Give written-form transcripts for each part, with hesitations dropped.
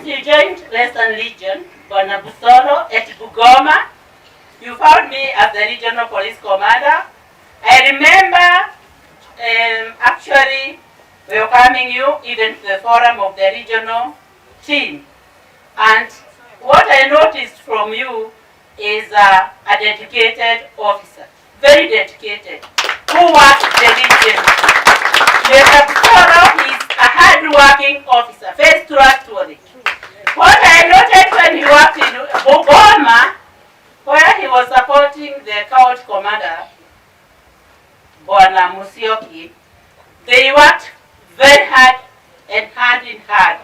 Since you joined Western Legion, Bwana BUSOLO at Bugoma, you found me as the regional police commander. I remember actually welcoming you even to the forum of the regional team. And what I noticed from you is a dedicated officer, very dedicated, who works the region. Mr. BUSOLO is a hard-working officer, very trustworthy. What I noted when he worked in Bugoma, where he was supporting the Scout commander, Bwana Musyoki, they worked very hard and hand in hand.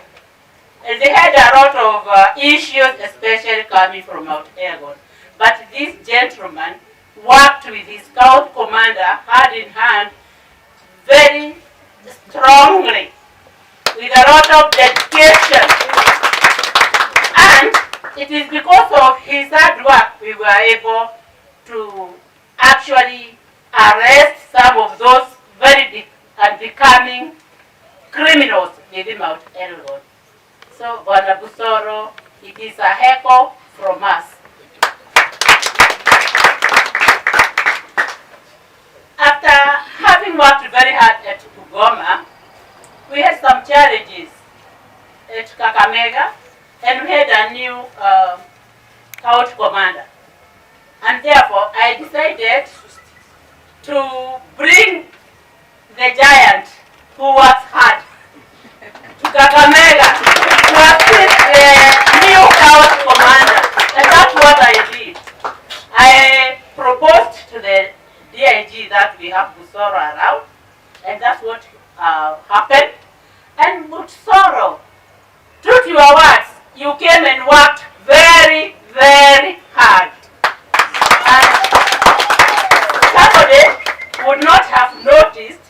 And they had a lot of issues, especially coming from Mount Elgon. But this gentleman worked with his Scout commander hand in hand very strongly, with a lot of dedication. And it is because of his hard work we were able to actually arrest some of those very unbecoming criminals within Mount Elgon. So, Bwana BUSOLO, it is a heckle from us. After having worked very hard at Bugoma, we had some challenges at Kakamega, and we had a new Scout commander. And therefore, I decided to bring the giant who works hard to Kakamega to assist the new Scout commander. And that's what I did. I proposed to the DIG that we have BUSOLO around, and that's what happened. And BUSOLO, true to your words, you came and worked very, very hard. And somebody would not have noticed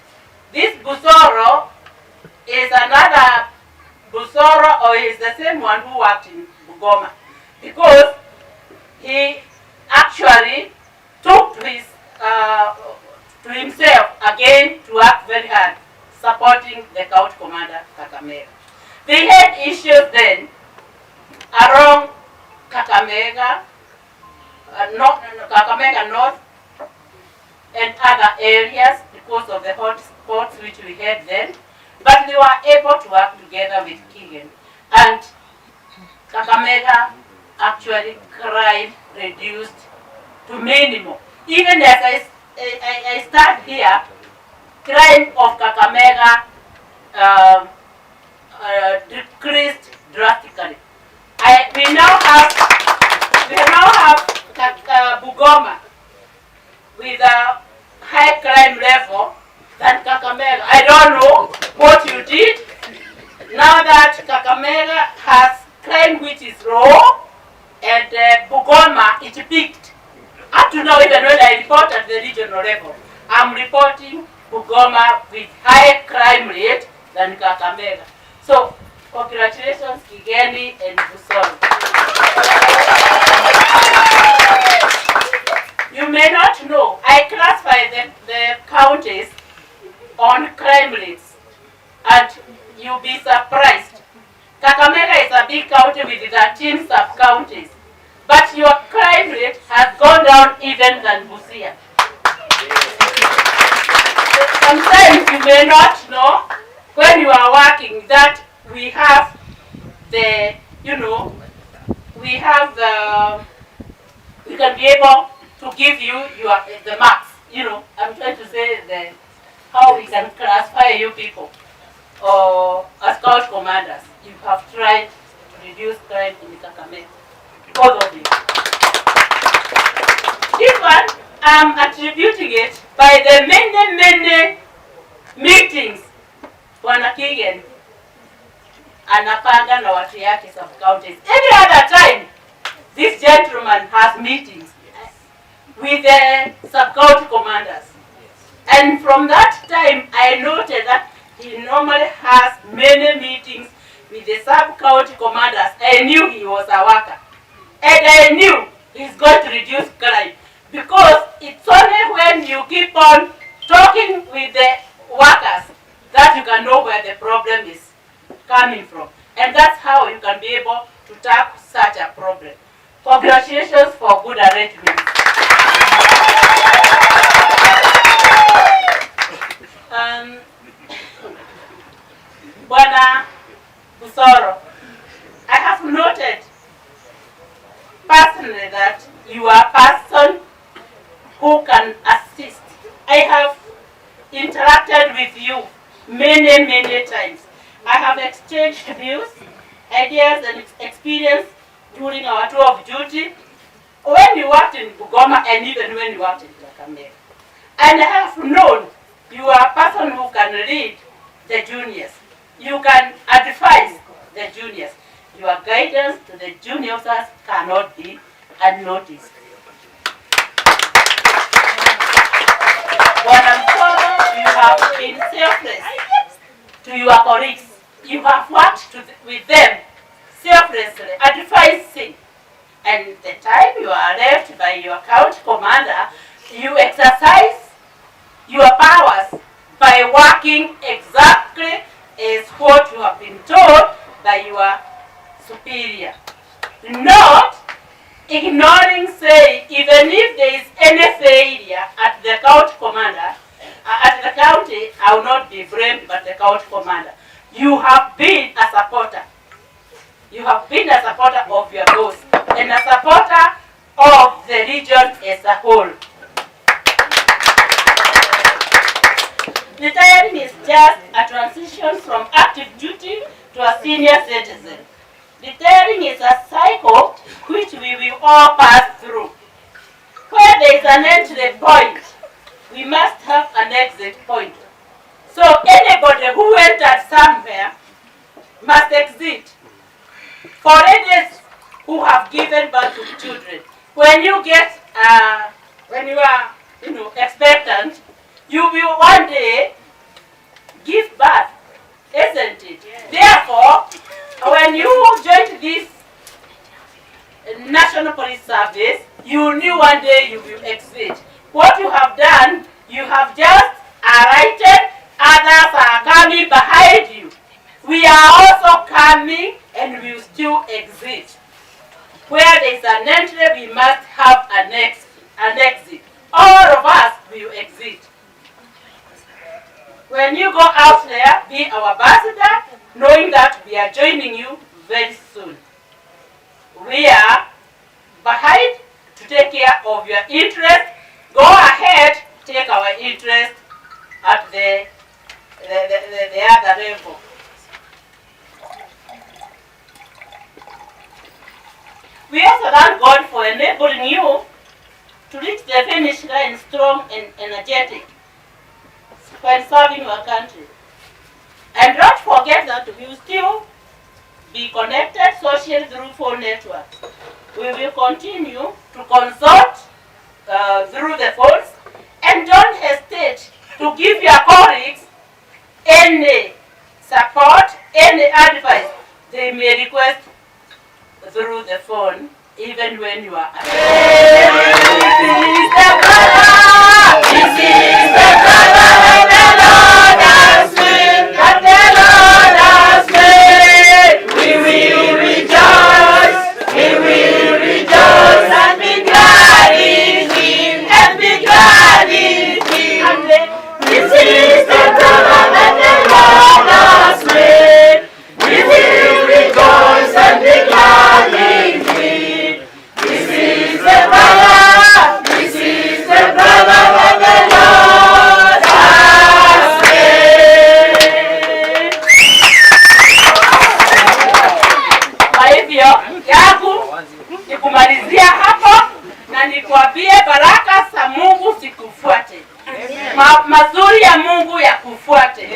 this BUSOLO is another BUSOLO, or is the same one who worked in Bugoma, because he actually took to himself again to work very hard, supporting the Scout commander Kakamega. They had issues then around Kakamega, Kakamega North, and other areas because of the hot spots which we had then. But they were able to work together with Kigen. And Kakamega actually crime reduced to minimum. Even as I start here, crime of Kakamega decreased drastically. We now have Bugoma with a high crime level than Kakamega. I don't know what you did. Now that Kakamega has crime which is low, and Bugoma it peaked. Up to now, even when I report at the regional level, I'm reporting Bugoma with higher crime rate than Kakamega. So, congratulations, Kigeni and BUSOLO. You may not know, I classify the counties on crime rates, and you'll be surprised. Kakamega is a big county with 13 sub-counties, but your crime rate has gone down even than Busia. Sometimes you may not know when you are working that we have the, we can be able to give you the marks. I'm trying to say how we can classify you people or as Scout commanders. You have tried to reduce crime in Kakamega. Both of you. This one, I'm attributing it by the many meetings Bwana Kigen anapanga na watu yake sub-counties. Every other time, this gentleman has meetings with the sub-county commanders. And from that time, I noted that he normally has many meetings with the sub-county commanders. I knew he was a worker. And I knew he's going to reduce crime. Because it's only when you keep on talking with the workers that you can know where the problem is coming from. And that's how you can be able to tackle such a problem. Congratulations for good arrangement. Bwana BUSOLO, I have noted personally that you are a person who can assist. I have interacted with you many times. I have exchanged views, ideas and experience during our tour of duty, when you worked in Bugoma and even when you worked in Kakamega. And I have known you are a person who can lead the juniors. You can advise the juniors. Your guidance to the junior officers cannot be unnoticed. Bwana BUSOLO, you have been selfless to your colleagues. You have worked with them selflessly, advising. And the time you are left by your county commander, you exercise your powers by working exactly as what you have been told by your superior. Not ignoring, say, even if there is any failure at the county commander, at the county, I will not be blamed, but the county commander. You have been a supporter. You have been a supporter of your boss and a supporter of the region as a whole. Retiring is just a transition from active duty to a senior citizen. Retiring is a cycle which we will all pass through. Where there is an entry point, we must have an exit point. So anybody who entered somewhere must exit. For ladies who have given birth to children, when you get, when you are, expectant, you will one day give birth, isn't it? Yes. Therefore, when you joined this National Police Service, you knew one day you will exit. What you have done, you have just alighted, others are coming behind you. We are also coming and we will still exit. Where there is an entry, we must have an exit. All of us will exit. When you go out there, be our ambassador, knowing that we are joining you very soon. We are behind to take care of your interest. Go ahead, take our interest at the other level. We also thank God for enabling you to reach the finish line strong and energetic when serving your country. And don't forget that we will still be connected socially through phone networks. We will continue to consult through the phones, and don't hesitate to give your colleagues any support, any advice they may request through the phone, even when you are nikumalizia hapo na nikuambie baraka za Mungu zikufuate. Mazuri ya Mungu yakufuate.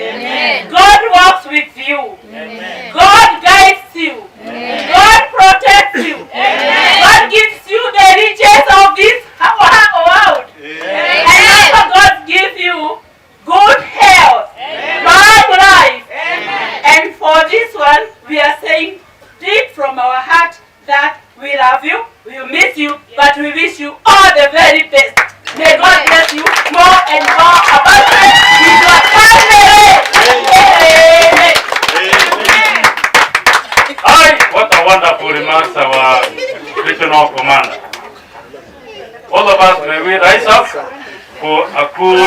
God walks with you. Amen. God guides you. Amen. God protects you. Amen. God gives you the riches of this world. Amen. And also God gives you good health, long life. Amen. And for this one, we are saying deep from our heart that we love you, we will miss you, but we wish you all the very best. May God bless you more and more abundantly with your family. Amen. Amen. Divisional Commander. All of us, may we rise up for a cool...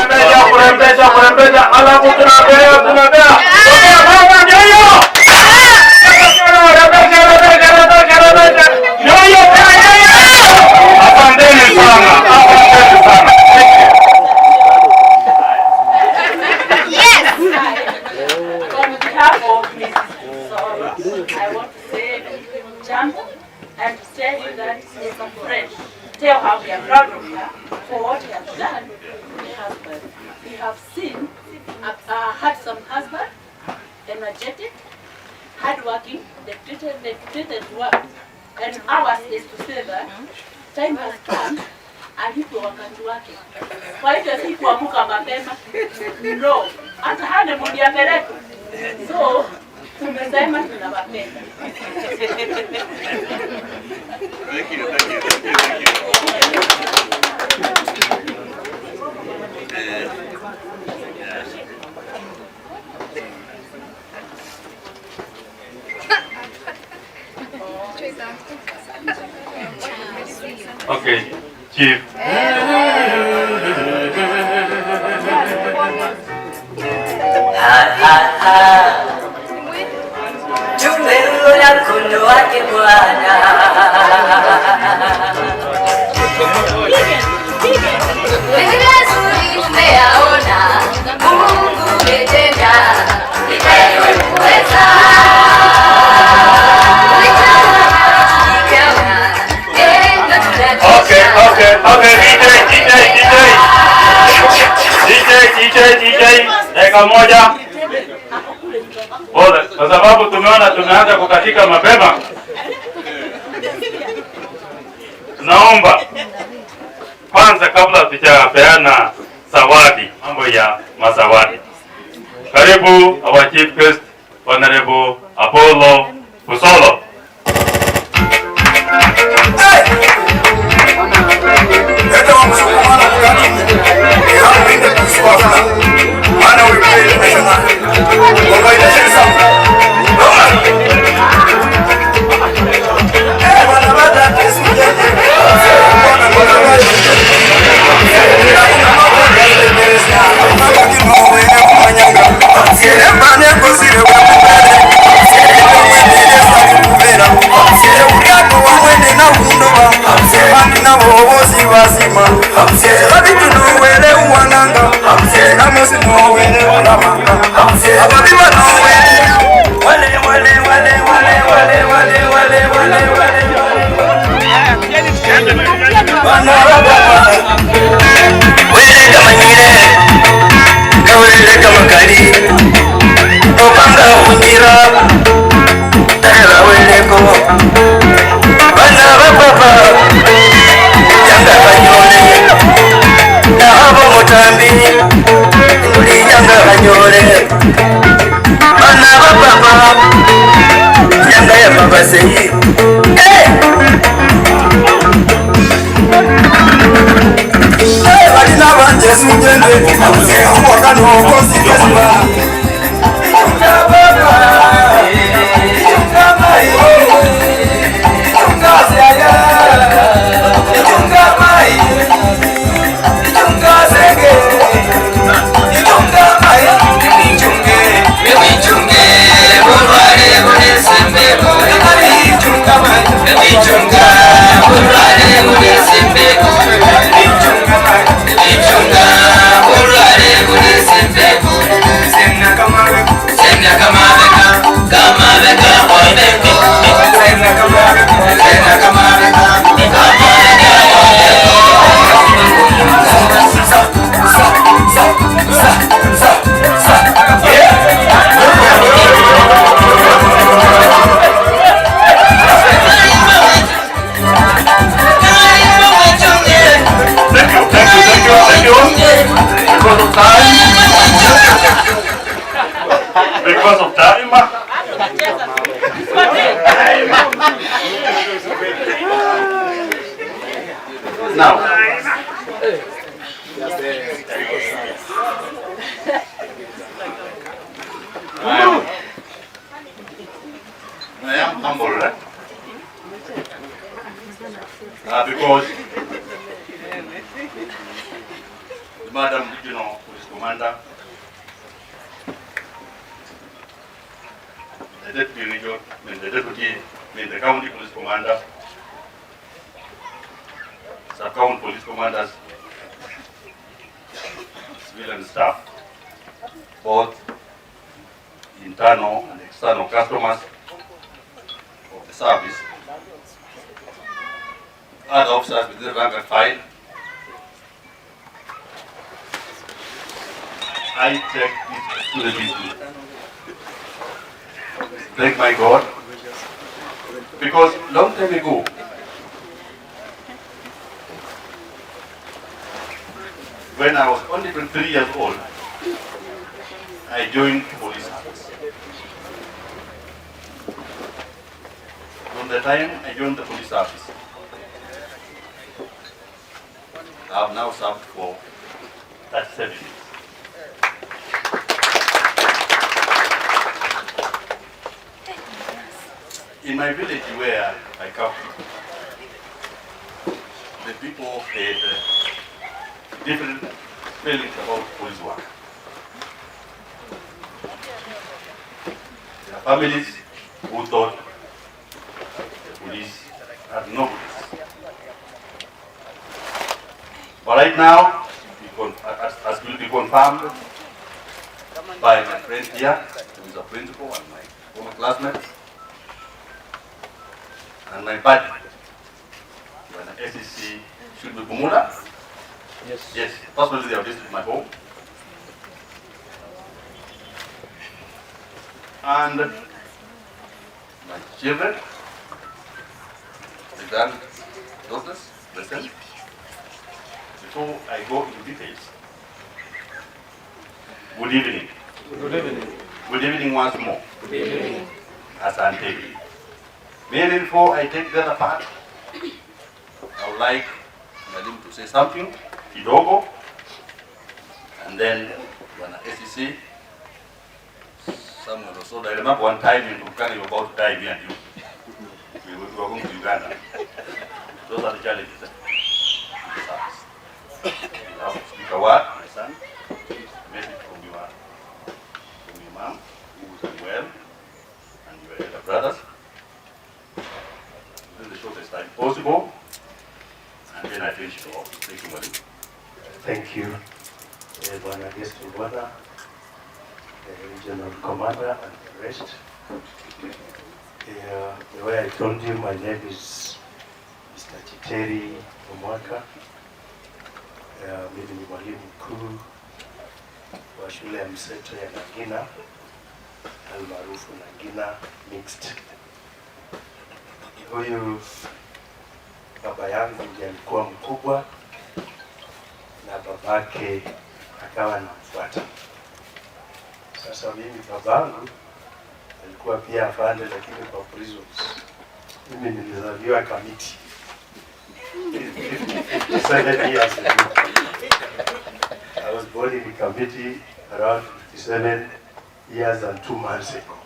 I want to say Jambo and to tell you that it's a friend. Tell her we are proud of her for what he has done to the husband. We have seen a handsome husband, energetic, hardworking, dedicated work. And ours is to say that time has come and yuko wakati wake. Kwa hivyo si kuamka mapema. No, hata hana mundi apeleke. So, tumesema tunawapenda. Thank you, thank you, thank you, thank you. Okay, Chief. Tumeona mkono wake Bwana. Vizuri tumeyaona, Mungu umetenda, itajwe kuweza. DJ, dakika moja. Pole, kwa sababu tumeona tumeanza kukatika mapema. Naomba kwanza, kabla tujapeana zawadi, mambo ya mazawadi, karibu our chief guest Honorable Apollo Busolo. Because of time. Now. I am humble. because the Madam Regional Police Commander, the Deputy Regional, the County Police Commander, Sub-County Police Commanders, civilian staff, both internal and external customers of the service, other officers within rank and file, I take this opportunity to thank my God, because long time ago, when I was only 23 years old, I joined police service. From the time I joined the police service, I have now served for 37 years. In my village where I come from, the people had different feelings about police work. There are families who thought the police had no police. But right now, as will be confirmed by my friend here, who is a principal and my former classmate, and my buddy, when the SEC should be Bumula. Yes, possibly they have visited my home. And my children, the granddaughters, present. Before I go into details, good evening. Good evening. Good evening once more. Good evening. Asante. Maybe before I take the other part, I would like Mwalimu to say something, kidogo, and then when SEC, someone also, I remember one time in Turkana you were about to die, me and you. We were going to Uganda. Those are the challenges. You have to speak a word, my son, a message from your mom, who is well, and your elder brothers, in the shortest time possible, and then I finish it off. Thank you, Madam. Thank you, Bwana Guest Bwana, the Regional Commander, and the rest. The way I told you, my name is Mr. Chiteri Omwaka. Mimi ni mwalimu mkuu wa shule ya mseto ya Nangina, almaarufu Nangina Mixed. Huyu baba yangu ndiye alikuwa mkubwa na babake akawa anamfuata. Sasa mimi babangu alikuwa pia afande, lakini kwa prisons. Mimi nilizaliwa Kamiti 57 years ago. I was born in Kamiti around 57 years and 2 months ago.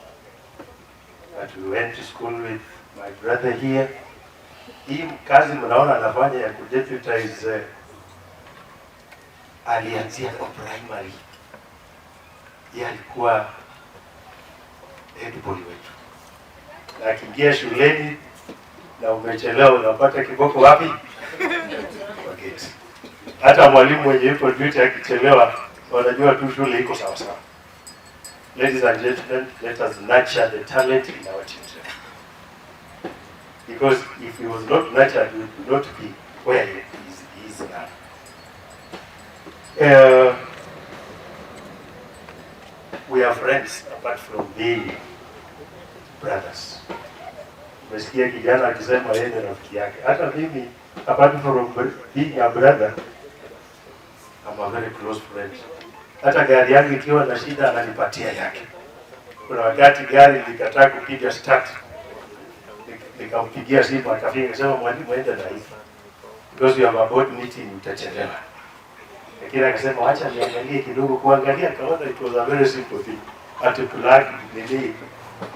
But we went to school with my brother here. Hii kazi mnaona anafanya ya kudeputize alianzia kwa primary. Yeye alikuwa head boy wetu. Na akiingia shuleni na umechelewa unapata kiboko wapi? Kwa gate. Hata mwalimu mwenye yuko duty akichelewa wanajua tu shule iko sawa sawa. Ladies and gentlemen, let us nurture the talent in our children. Because if he was not nurtured, he would not be where he is now. We are friends apart from being brothers. Umesikia kijana akisema yeye ni rafiki yake. Hata mimi, apart from being a brother, I'm a very close friend. Hata gari yangu ikiwa na shida ananipatia yake. Kuna wakati gari likataa kupiga start, nikampigia simu akafika akasema mwalimu aende na hii. Because you have a board meeting utachelewa. Lakini akasema acha niangalie kidogo, kuangalia kaona it was a very simple thing. Ati plug nini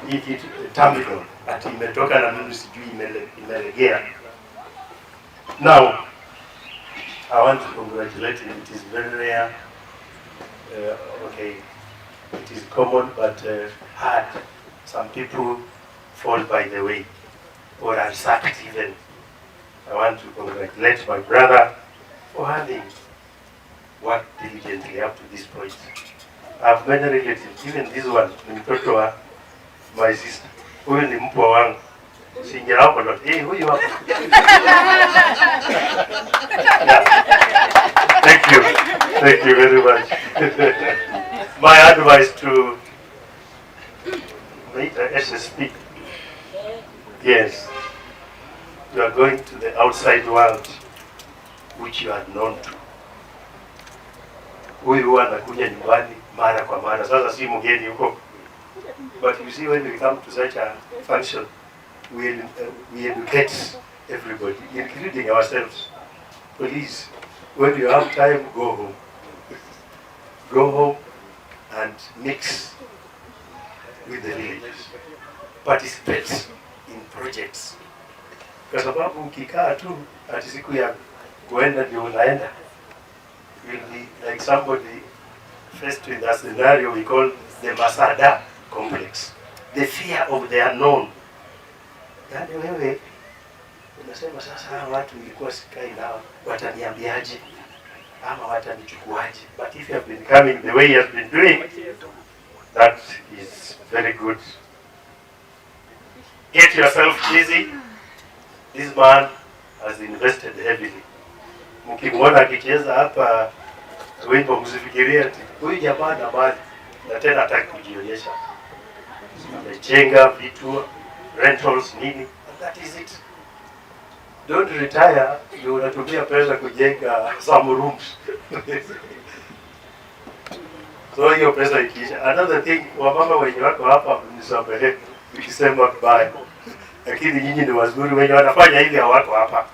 hii kitu terminal ati imetoka na mimi sijui imelegea. Now, I want to congratulate you. It is very rare. Okay, it is common, but hard. Some people fall by the way or are sacked even. I want to congratulate my brother for having worked diligently up to this point. I have many relatives, even this one, ni mtoto wa my sister. Huyu ni mpwa wangu. Singira hapo ndo, huyu hapo. Thank you very much. My advice to SSP, yes, you are going to the outside world which you are known to. Huyu huwa anakuja nyumbani mara kwa mara, sasa si mgeni huko. But you see, when we come to such a function, we educate everybody, including ourselves. Please, when you have time, go home. Go home and mix with the villagers. Participate in projects. Kwa sababu ukikaa tu ati siku ya kuenda ndio unaenda, will be like somebody faced with a scenario we call the Masada complex. The fear of the unknown. Yaani wewe unasema sasa hawa watu nilikuwa sikai nao, wataniambiaje ama watanichukuaje? But if you have been coming the way you have been doing, that is very good. Get yourself busy. This man has invested heavily. Mkimwona akicheza hapa wimbo msifikirie ati huyu jamaa na mali na tena hataki kujionyesha. Amejenga vitu, rentals nini, and that is it. Don't retire, ndio unatumia pesa kujenga some rooms. So hiyo pesa ikiisha. Another thing, wamama wenye wako hapa mnisamehe ukisema bye. Lakini nyinyi ni wazuri, wenye wanafanya hivi hawako hapa.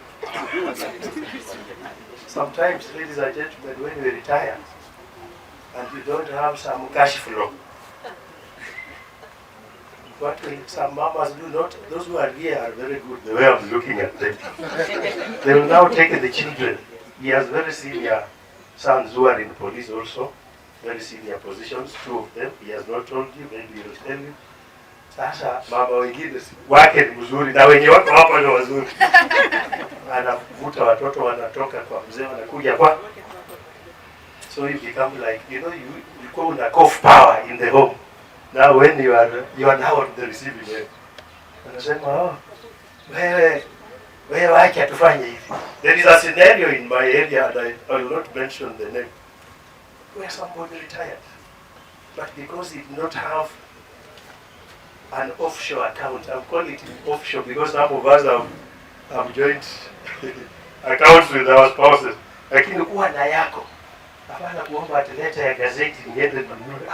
Sometimes, ladies and gentlemen, when we retire and we don't have some cash flow, what will some mamas do? Not those who are here are very good. The way I'm looking at them, they will now take the children. He has very senior sons who are in police also, very senior positions. 2 of them. He has not told you. Maybe he will tell you. Sasa mama wengine wake ni mzuri na wenye wako hapa ni wazuri. Anavuta watoto wanatoka kwa mzee wanakuja kwa. So you become like, you call una cough power in the home. Now when you are now on the receiving end. Anasema wewe wacha tufanye hivi. There is a scenario in my area and I will not mention the name, where somebody retired, but because he did not have an offshore account. I'm calling it offshore because some of us have joint accounts with our spouses. Lakini kuwa na yako. Hapana kuomba atleta ya gazeti niende ninunue.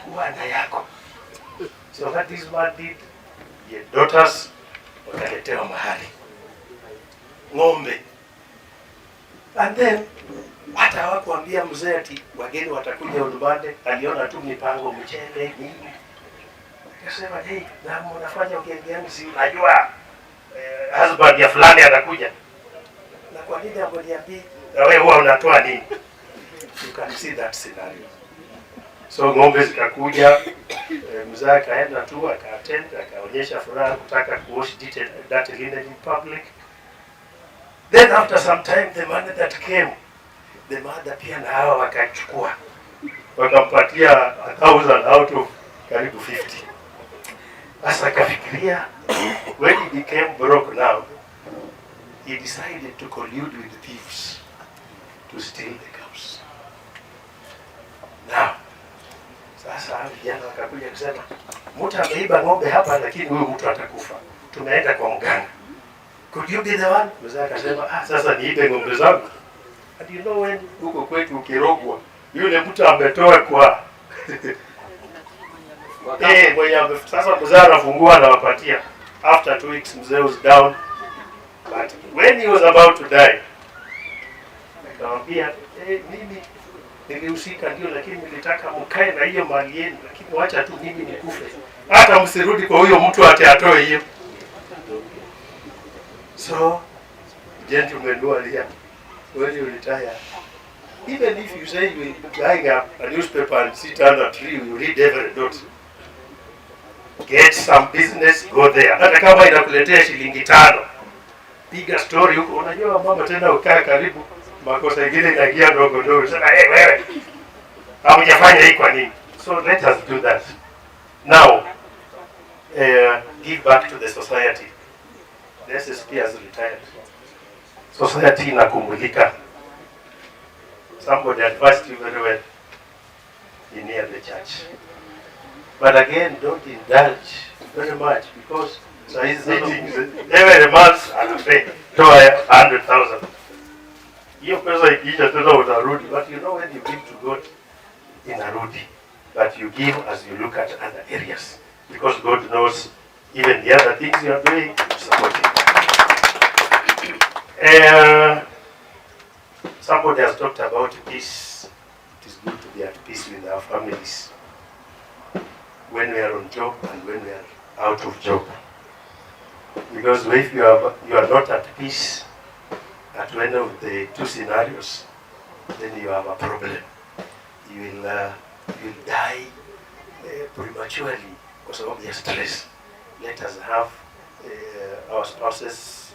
Kuwa na yako. So what this man did, your daughters wakaletewa mahali. Ng'ombe. And then hata hawakuambia mzee ati wageni watakuja nyumbani, aliona tu mipango mchele nini. Akasema na mnafanya ugeni gani? Si unajua husband ya fulani atakuja. Na kwa nini amboniambia wewe huwa unatoa nini? You can see that scenario. So ng'ombe zikakuja, mzee akaenda tu akaattend, akaonyesha furaha kutaka kuwash that linen in public. Then after some time the money that came, the mother pia na hawa wakachukua. Wakampatia 1,000 out of karibu 50. Asa kafikiria, when he became broke now, he decided to collude with thieves to steal the cows. Now, sasa vijana wakakuja kusema, mtu ameiba ng'ombe hapa lakini huyu mtu atakufa. Tumeenda kwa mganga. Could you be the one? Mzee akasema, sasa niibe ng'ombe zangu. And you know when huko kwetu ukirogwa, yule mtu ametoa kwa mwenye sasa mzee anafungua na wapatia. After 2 weeks mzee was down. But when he was about to die, akamwambia, mimi nilihusika ndio, lakini nilitaka mkae na hiyo mali yenu, lakini wacha tu mimi nikufe. Hata msirudi kwa huyo mtu ate atoe hiyo. So gentlemen who are here, when you retire, even if you say you will be buying a newspaper and sit under a tree, you read every dot. Get some business, go there. Hata kama inakuletea shilingi 5, piga story huko. Unajua mama tena ukaa karibu, makosa ingine inaingia ndogo ndogo. Sasa wewe, haujafanya hii kwa nini? So let us do that. Now, give back to the society. The SSP has retired. Society inakumulika. Somebody advised you very well. You near the church. But again, don't indulge very much because every month anapay 100,000. Hiyo pesa ikiisha tena utarudi. But you know when you give to God, inarudi. But you give as you look at other areas. Because God knows even the other things you are doing, supporting. Somebody has talked about peace. It is good to be at peace with our families. When we are on job and when we are out of job. Because if you are not at peace at one of the two scenarios, then you have a problem. You will die prematurely because of your stress. Let us have our spouses,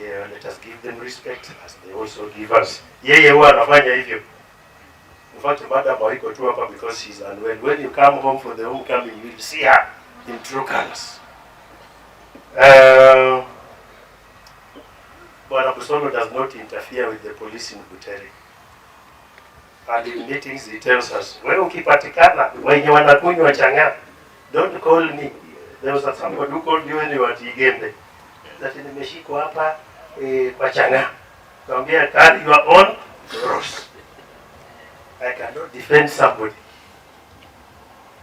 let us give them respect as they also give us. Yeye huwa anafanya hivyo. In fact, Madam Waiko tu hapa because she's unwell. When you come home for the homecoming, you will see her in true colors. Bwana BUSOLO does not interfere with the police in Butere. And in meetings he tells us, wewe ukipatikana wenye wanakunywa chang'aa, don't call me. There was somebody who called you when you were at Igembe. That nimeshikwa hapa kwa chang'aa. Kaambia carry your own cross. I cannot defend somebody.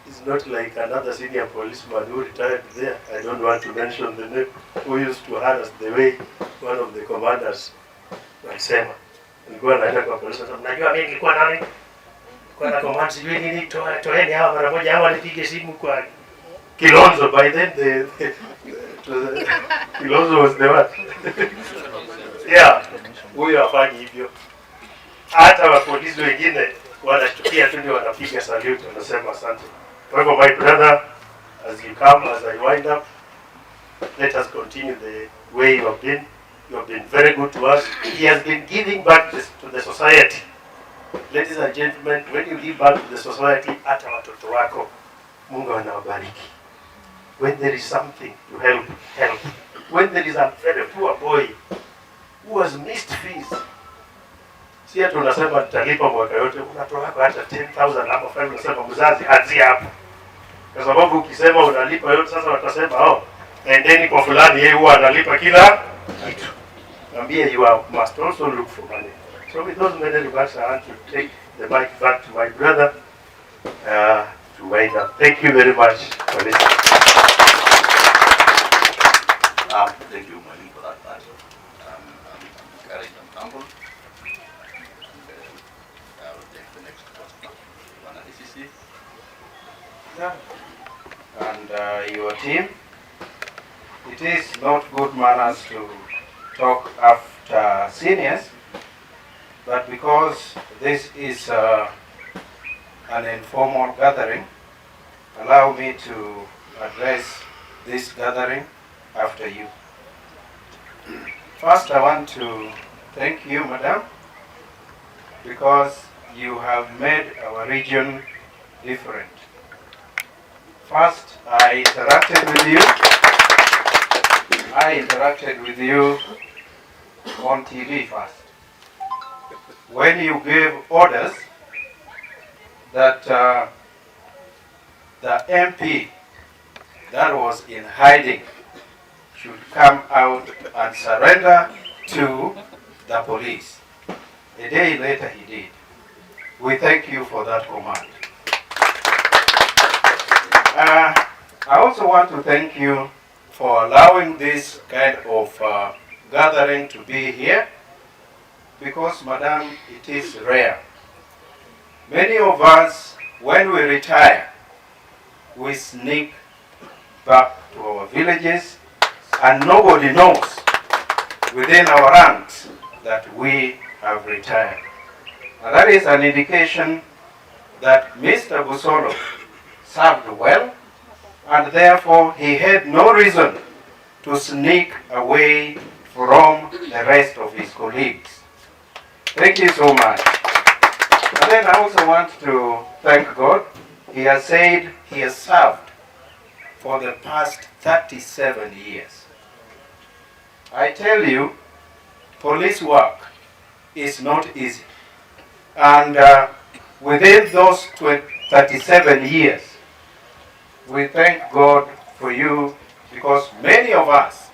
It's not like another senior policeman who retired there. I don't want to mention the name, who used to harass the way one of the commanders walisema. Nilikuwa naenda kwa polisi, mnajua mimi nilikuwa nani? Kwa na command sijui nini, toeni hawa mara moja, hawa nipige simu kwa Kilonzo. By then Kilonzo was the one. Yeah, huyo hafanyi hivyo. Hata wa polisi wengine wanashtukia tu, ndio wanapiga salute, wanasema asante. Kwa hivyo my brother, as you come, as I wind up, let us continue the way you have been. You have been very good to us. He has been giving back to the society. Ladies and gentlemen, when you give back to the society, hata watoto wako, Mungu anawabariki. When there is something to help, help. When there is a very poor boy who has missed fees, si hata unasema tutalipa mwaka yote, unatoa hata 10,000 ama 5,000, unasema mzazi anzia hapo. Kwa sababu ukisema unalipa yote, sasa watasema endeni kwa fulani, yeye huwa analipa kila kitu. Ambia you must also look for money. So with those many remarks, I want to take the mic back to my brother to wind up. Thank you very much for listening. Thank you, Mali, for that part. I'm encouraged and humble. I will take the next question. Yeah. And your team. It is not good manners to talk after seniors, but because this is an informal gathering, allow me to address this gathering after you. First, I want to thank you, Madam, because you have made our region different. First, I interacted with you on TV first. When you gave orders that the MP that was in hiding should come out and surrender to the police. A day later he did. We thank you for that command. I also want to thank you for allowing this kind of gathering to be here, because, Madam, it is rare. Many of us, when we retire, we sneak back to our villages and nobody knows within our ranks that we have retired. And that is an indication that Mr. Busolo served well, and therefore he had no reason to sneak away from the rest of his colleagues. Thank you so much. And then I also want to thank God. He has said he has served for the past 37 years. I tell you, police work is not easy. And within those 37 years, we thank God for you, because many of us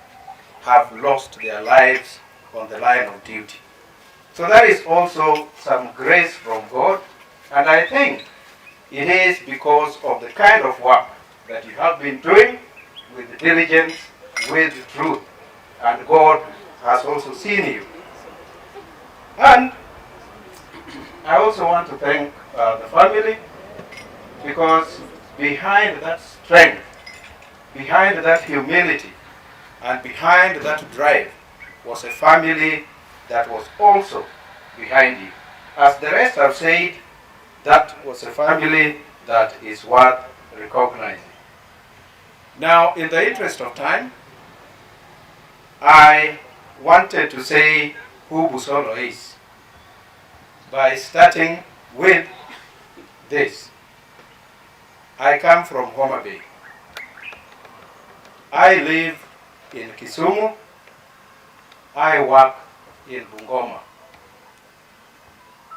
have lost their lives on the line of duty. So that is also some grace from God, and I think it is because of the kind of work that you have been doing with diligence, with truth, and God has also seen you. And I also want to thank the family, because behind that strength, behind that humility, and behind that drive was a family that was also behind you. As the rest have said, that was a family that is worth recognizing. Now, in the interest of time, I wanted to say who BUSOLO is by starting with this. I come from Homa Bay. I live in Kisumu. I work in Bungoma.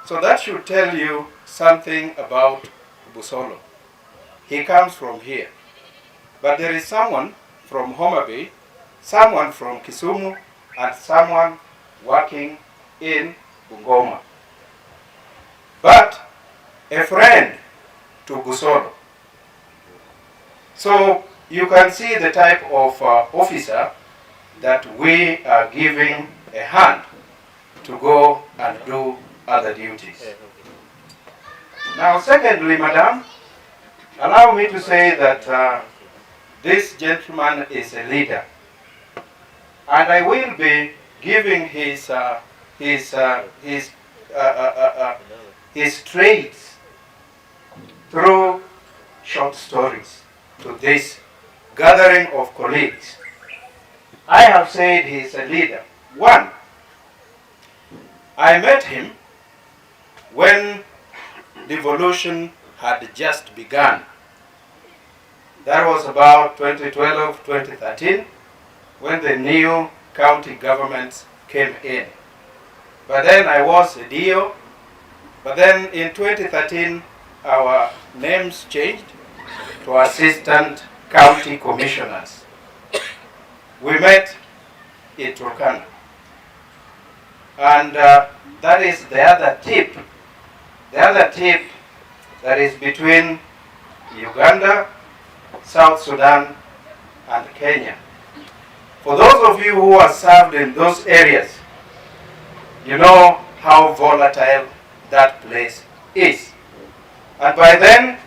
So that should tell you something about BUSOLO. He comes from here. But there is someone from Homa Bay, someone from Kisumu, and someone working in Bungoma. But a friend to BUSOLO. So you can see the type of officer that we are giving a hand to go and do other duties. Now, secondly, madam, allow me to say that this gentleman is a leader, and I will be giving his traits through short stories to this gathering of colleagues. I have said he is a leader. One, I met him when devolution had just begun. That was about 2012, 2013, when the new county governments came in. But then I was a DO. But then in 2013, our names changed to assistant county commissioners. We met in Turkana. And that is the other tip. The other tip that is between Uganda, South Sudan, and Kenya. For those of you who are served in those areas, you know how volatile that place is. And by then,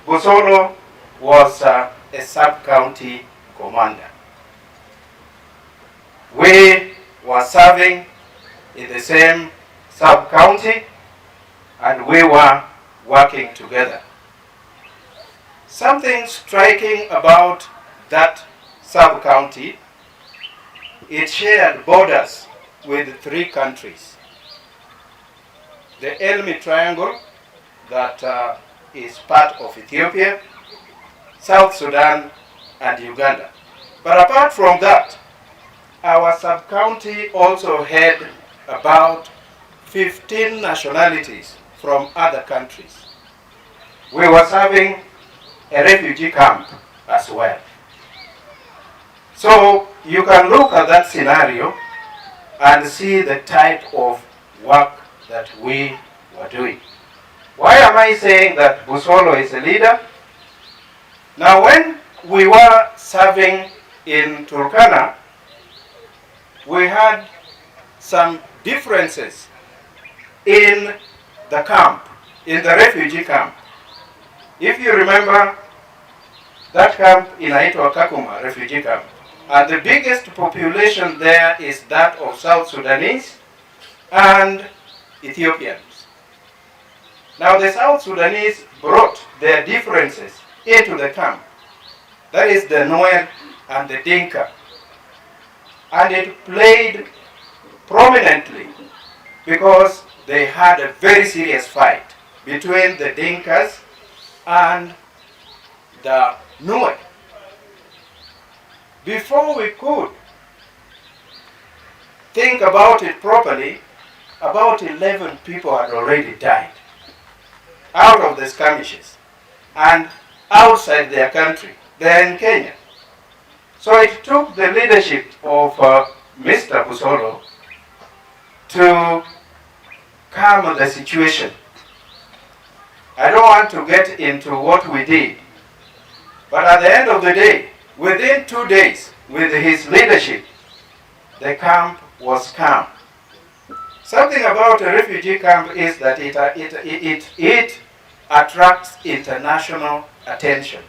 BUSOLO was a sub-county commander. We were serving in the same sub-county, and we were working together. Something striking about that sub-county, it shared borders with 3 countries. The Elmi Triangle, that is part of Ethiopia, South Sudan, and Uganda. But apart from that, our sub-county also had about 15 nationalities from other countries. We were serving a refugee camp as well. So you can look at that scenario and see the type of work that we were doing. Why am I saying that BUSOLO is a leader? Now, when we were serving in Turkana, we had some differences in the camp, in the refugee camp. If you remember, that camp in Aitwa Kakuma refugee camp, And the biggest population there is that of South Sudanese and Ethiopians. Now the South Sudanese brought their differences into the camp. That is the Nuer and the Dinka. And it played prominently because they had a very serious fight between the Dinkas and the Nuer. Before we could think about it properly, about 11 people had already died out of the skirmishes and outside their country. They're in Kenya. So it took the leadership of Mr. BUSOLO to calm the situation. I don't want to get into what we did, but at the end of the day, within 2 days, with his leadership, the camp was calm. Something about a refugee camp is that it attracts international attention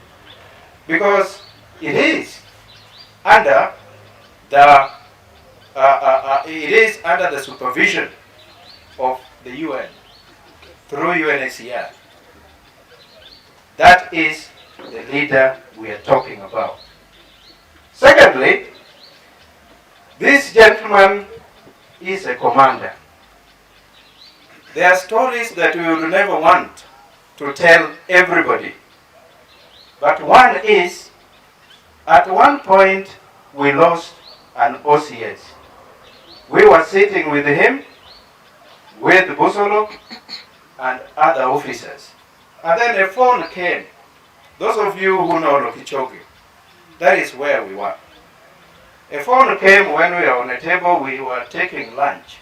because it is under the supervision of the UN through UNHCR. That is the leader we are talking about. Secondly, this gentleman is a commander. There are stories that we would never want to tell everybody. But one is, at one point we lost an OCS. We were sitting with him, with BUSOLO and other officers. And then a phone came. Those of you who know Lokichogi, that is where we were. A phone came when we were on a table, we were taking lunch.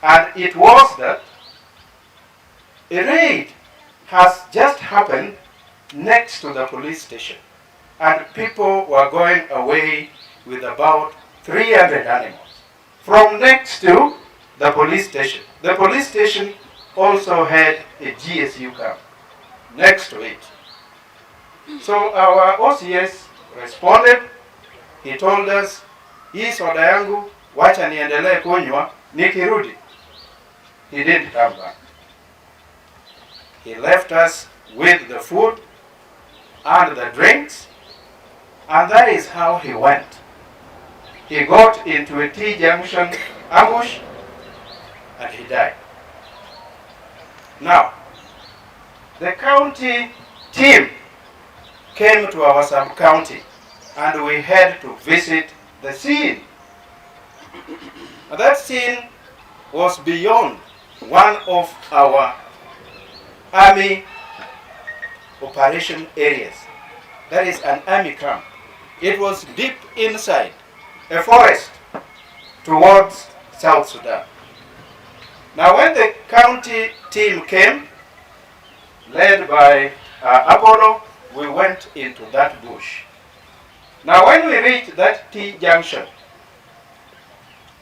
And it was that a raid has just happened next to the police station. And people were going away with about 300 animals from next to the police station. The police station also had a GSU camp next to it. So our OCS responded. He told us, hii soda yangu wacha niendelee kunywa nikirudi. He didn't come back. He left us with the food and the drinks, and that is how he went. He got into a T-junction ambush and he died. Now, the county team came to our sub-county and we had to visit the scene. And that scene was beyond one of our army operation areas. That is an army camp. It was deep inside a forest towards South Sudan. Now when the county team came, led by Apollo, we went into that bush. Now when we reached that T-junction,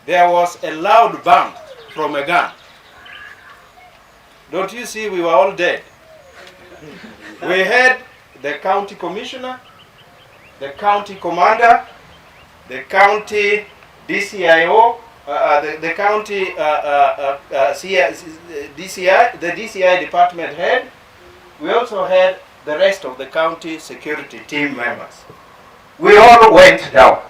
there was a loud bang from a gun. Don't you see we were all dead? We had the county commissioner, the county commander, the county DCIO, the county DCI, the DCI department head. We also had the rest of the county security team members. We all went down.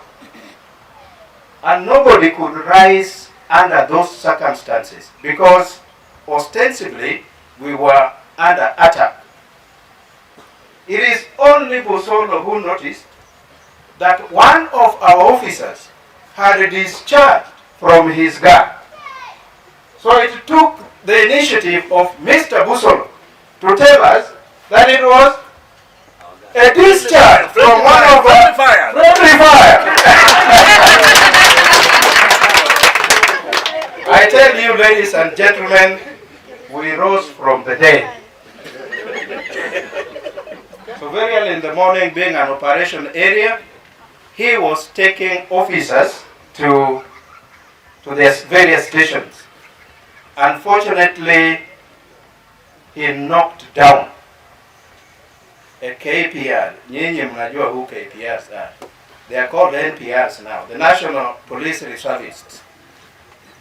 And nobody could rise under those circumstances because ostensibly we were under attack. It is only BUSOLO who noticed that one of our officers had discharged from his gun. So it took the initiative of Mr. BUSOLO to tell us that it was a discharge from one of our friendly fire. I tell you, ladies and gentlemen, we rose from the dead. So very early in the morning, being an operation area, he was taking officers to their various stations. Unfortunately, he knocked down a KPR. Nyinyi mnajua who KPRs are. They are called NPRs now, the National Police Reservists.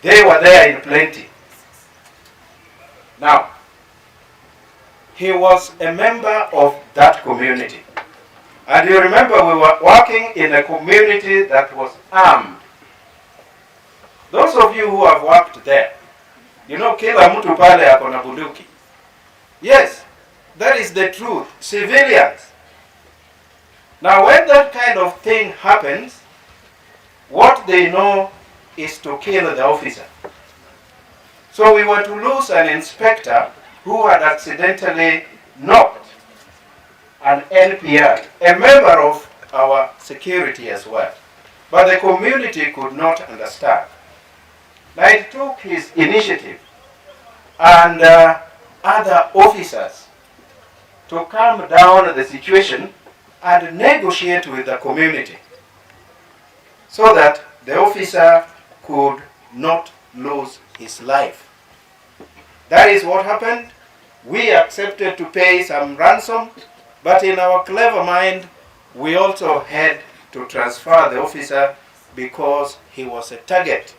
They were there in plenty. Now, he was a member of that community. And you remember we were working in a community that was armed. Those of you who have worked there, you know kila mtu pale ako na bunduki. Yes, that is the truth. Civilians. Now when that kind of thing happens, what they know is to kill the officer. So we were to lose an inspector who had accidentally knocked an NPR, a member of our security as well. But the community could not understand. Now it took his initiative and other officers to calm down the situation and negotiate with the community so that the officer could not lose his life. That is what happened. We accepted to pay some ransom, but in our clever mind, we also had to transfer the officer because he was a target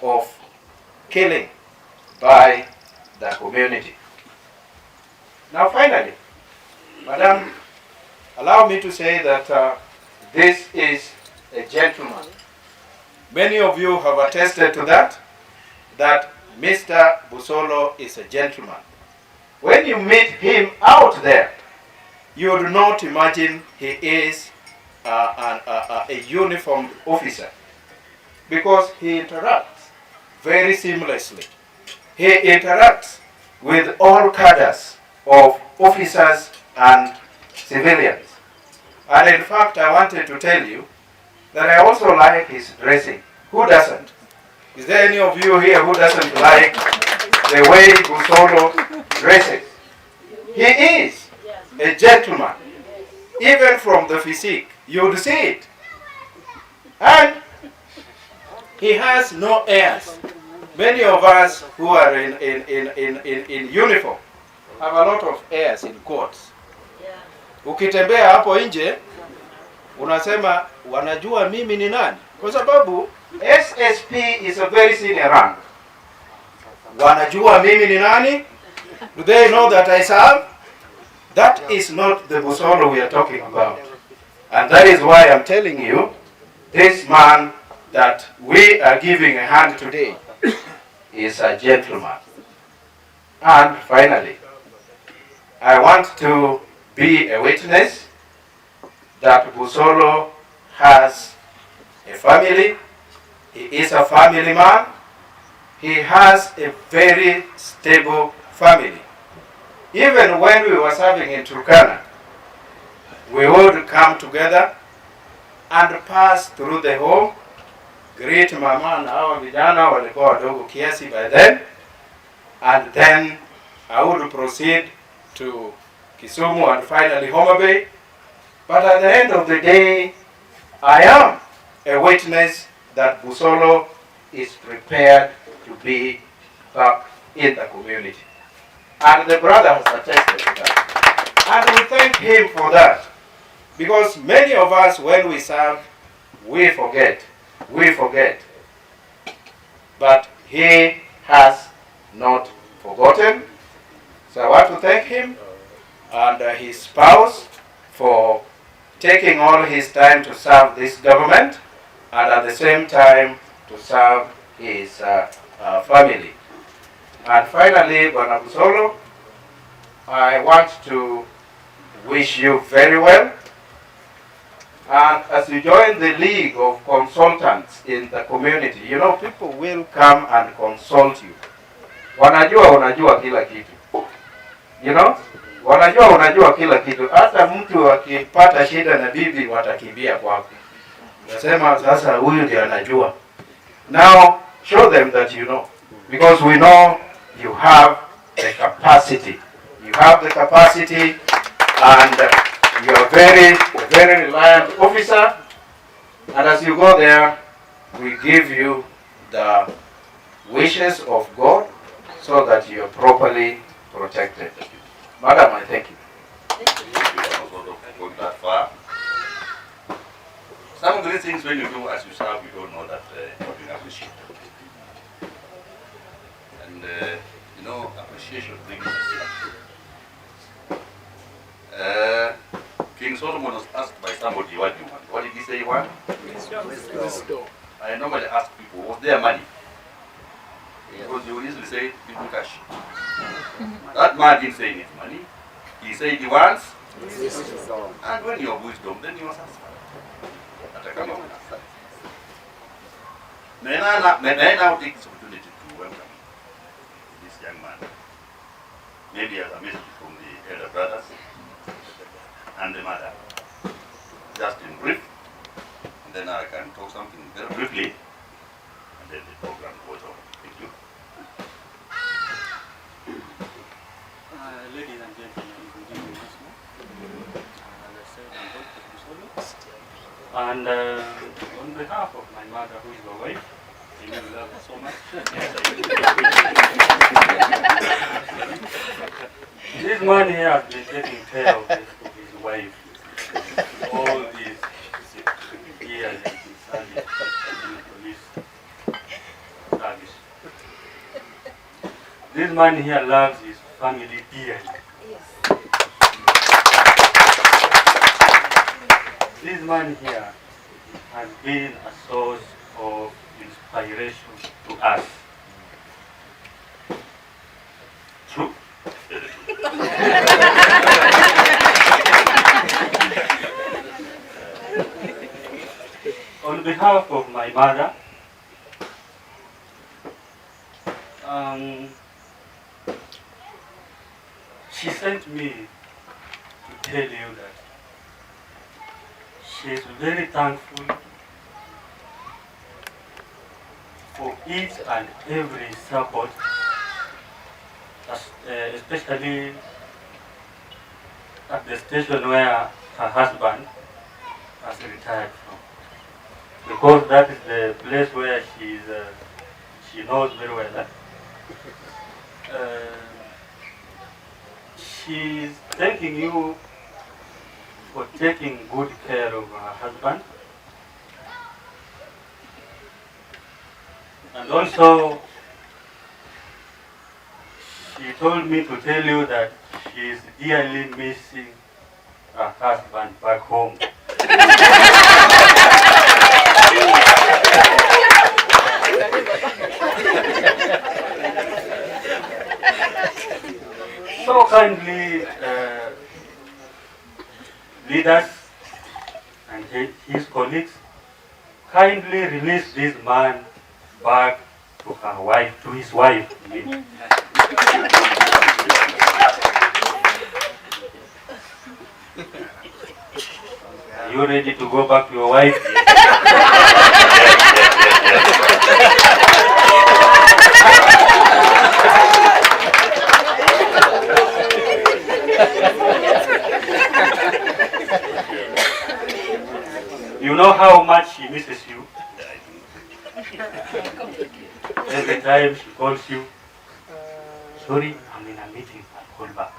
of killing by the community. Now finally, Madam, allow me to say that this is a gentleman. Many of you have attested to that Mr. Busolo is a gentleman. When you meet him out there, you would not imagine he is a uniformed officer, because he interacts very seamlessly. He interacts with all cadres of officers and civilians. And in fact, I wanted to tell you that I also like his dressing. Who doesn't? Is there any of you here who doesn't like the way Busolo dresses? He is a gentleman. Even from the physique, you would see it. And he has no airs. Many of us who are in uniform have a lot of airs in courts. Ukitembea hapo nje, unasema wanajua mimi ni nani? Kwa sababu SSP is a very senior rank. Wanajua mimi ni nani? Do they know that I serve? That is not the Busolo we are talking about. And that is why I'm telling you, this man that we are giving a hand today is a gentleman. And finally, I want to be a witness that Busolo has a family. He is a family man. He has a very stable family. Even when we were serving in Turkana, we would come together and pass through the home, greet mama na hawa vijana walikuwa wadogo kiasi by then, and then I would proceed to Kisumu and finally Homa Bay. But at the end of the day, I am a witness that Busolo is prepared to be back in the community. And the brother has attested to that. And we thank him for that. Because many of us, when we serve, we forget. But he has not forgotten. So I want to thank him and his spouse for taking all his time to serve this government and at the same time to serve his family. And finally, Bwana Busolo, I want to wish you very well. And as you join the league of consultants in the community, you know, people will come and consult you. Wanajua unajua kila kitu. You know? Wanajua unajua kila kitu. Hata mtu akipata shida na bibi watakimbia kwako. Nasema sasa huyu ndiye anajua. Now show them that you know, because we know you have the capacity. You have the capacity, and you are very reliant officer. And as you go there, we give you the wishes of God so that you are properly protected. Madam, I thank you. Going that far. Some of these things when you do as you serve, you don't know that you're being appreciated. And you know, appreciation brings satisfaction. King Solomon was asked by somebody what do you want. What did he say he wanted? Wisdom. I normally ask people, was there money? Because you will easily say, give me cash. That man didn't say he needs money. He said he wants wisdom. And when you have wisdom, then you are satisfied. May I now take this opportunity to welcome this young man. Maybe as a message from the elder brothers and the mother. Just in brief. And then I can talk something very briefly. And then the program goes on. Thank you. Ladies and gentlemen, good evening once more. As I said, I'm Dr. BUSOLO. And on behalf of my mother, who is my wife, I really love her so much. This man here has been taking care of his wife all these years he's been serving in the police service. This man here loves his family dearly. This man here has been a source of inspiration to us. True? On behalf of my mother, she sent me to tell you that she is very thankful for each and every support, especially at the station where her husband has retired from. Because that is the place where she knows very well that. She's thanking you for taking good care of her husband. And also, she told me to tell you that she is dearly missing her husband back home. So kindly, leaders and his colleagues, kindly release this man back to her wife, to his wife. Are you ready to go back to your wife? You know how much she misses you. Every time she calls you, sorry, I'm in a meeting, I'll call back.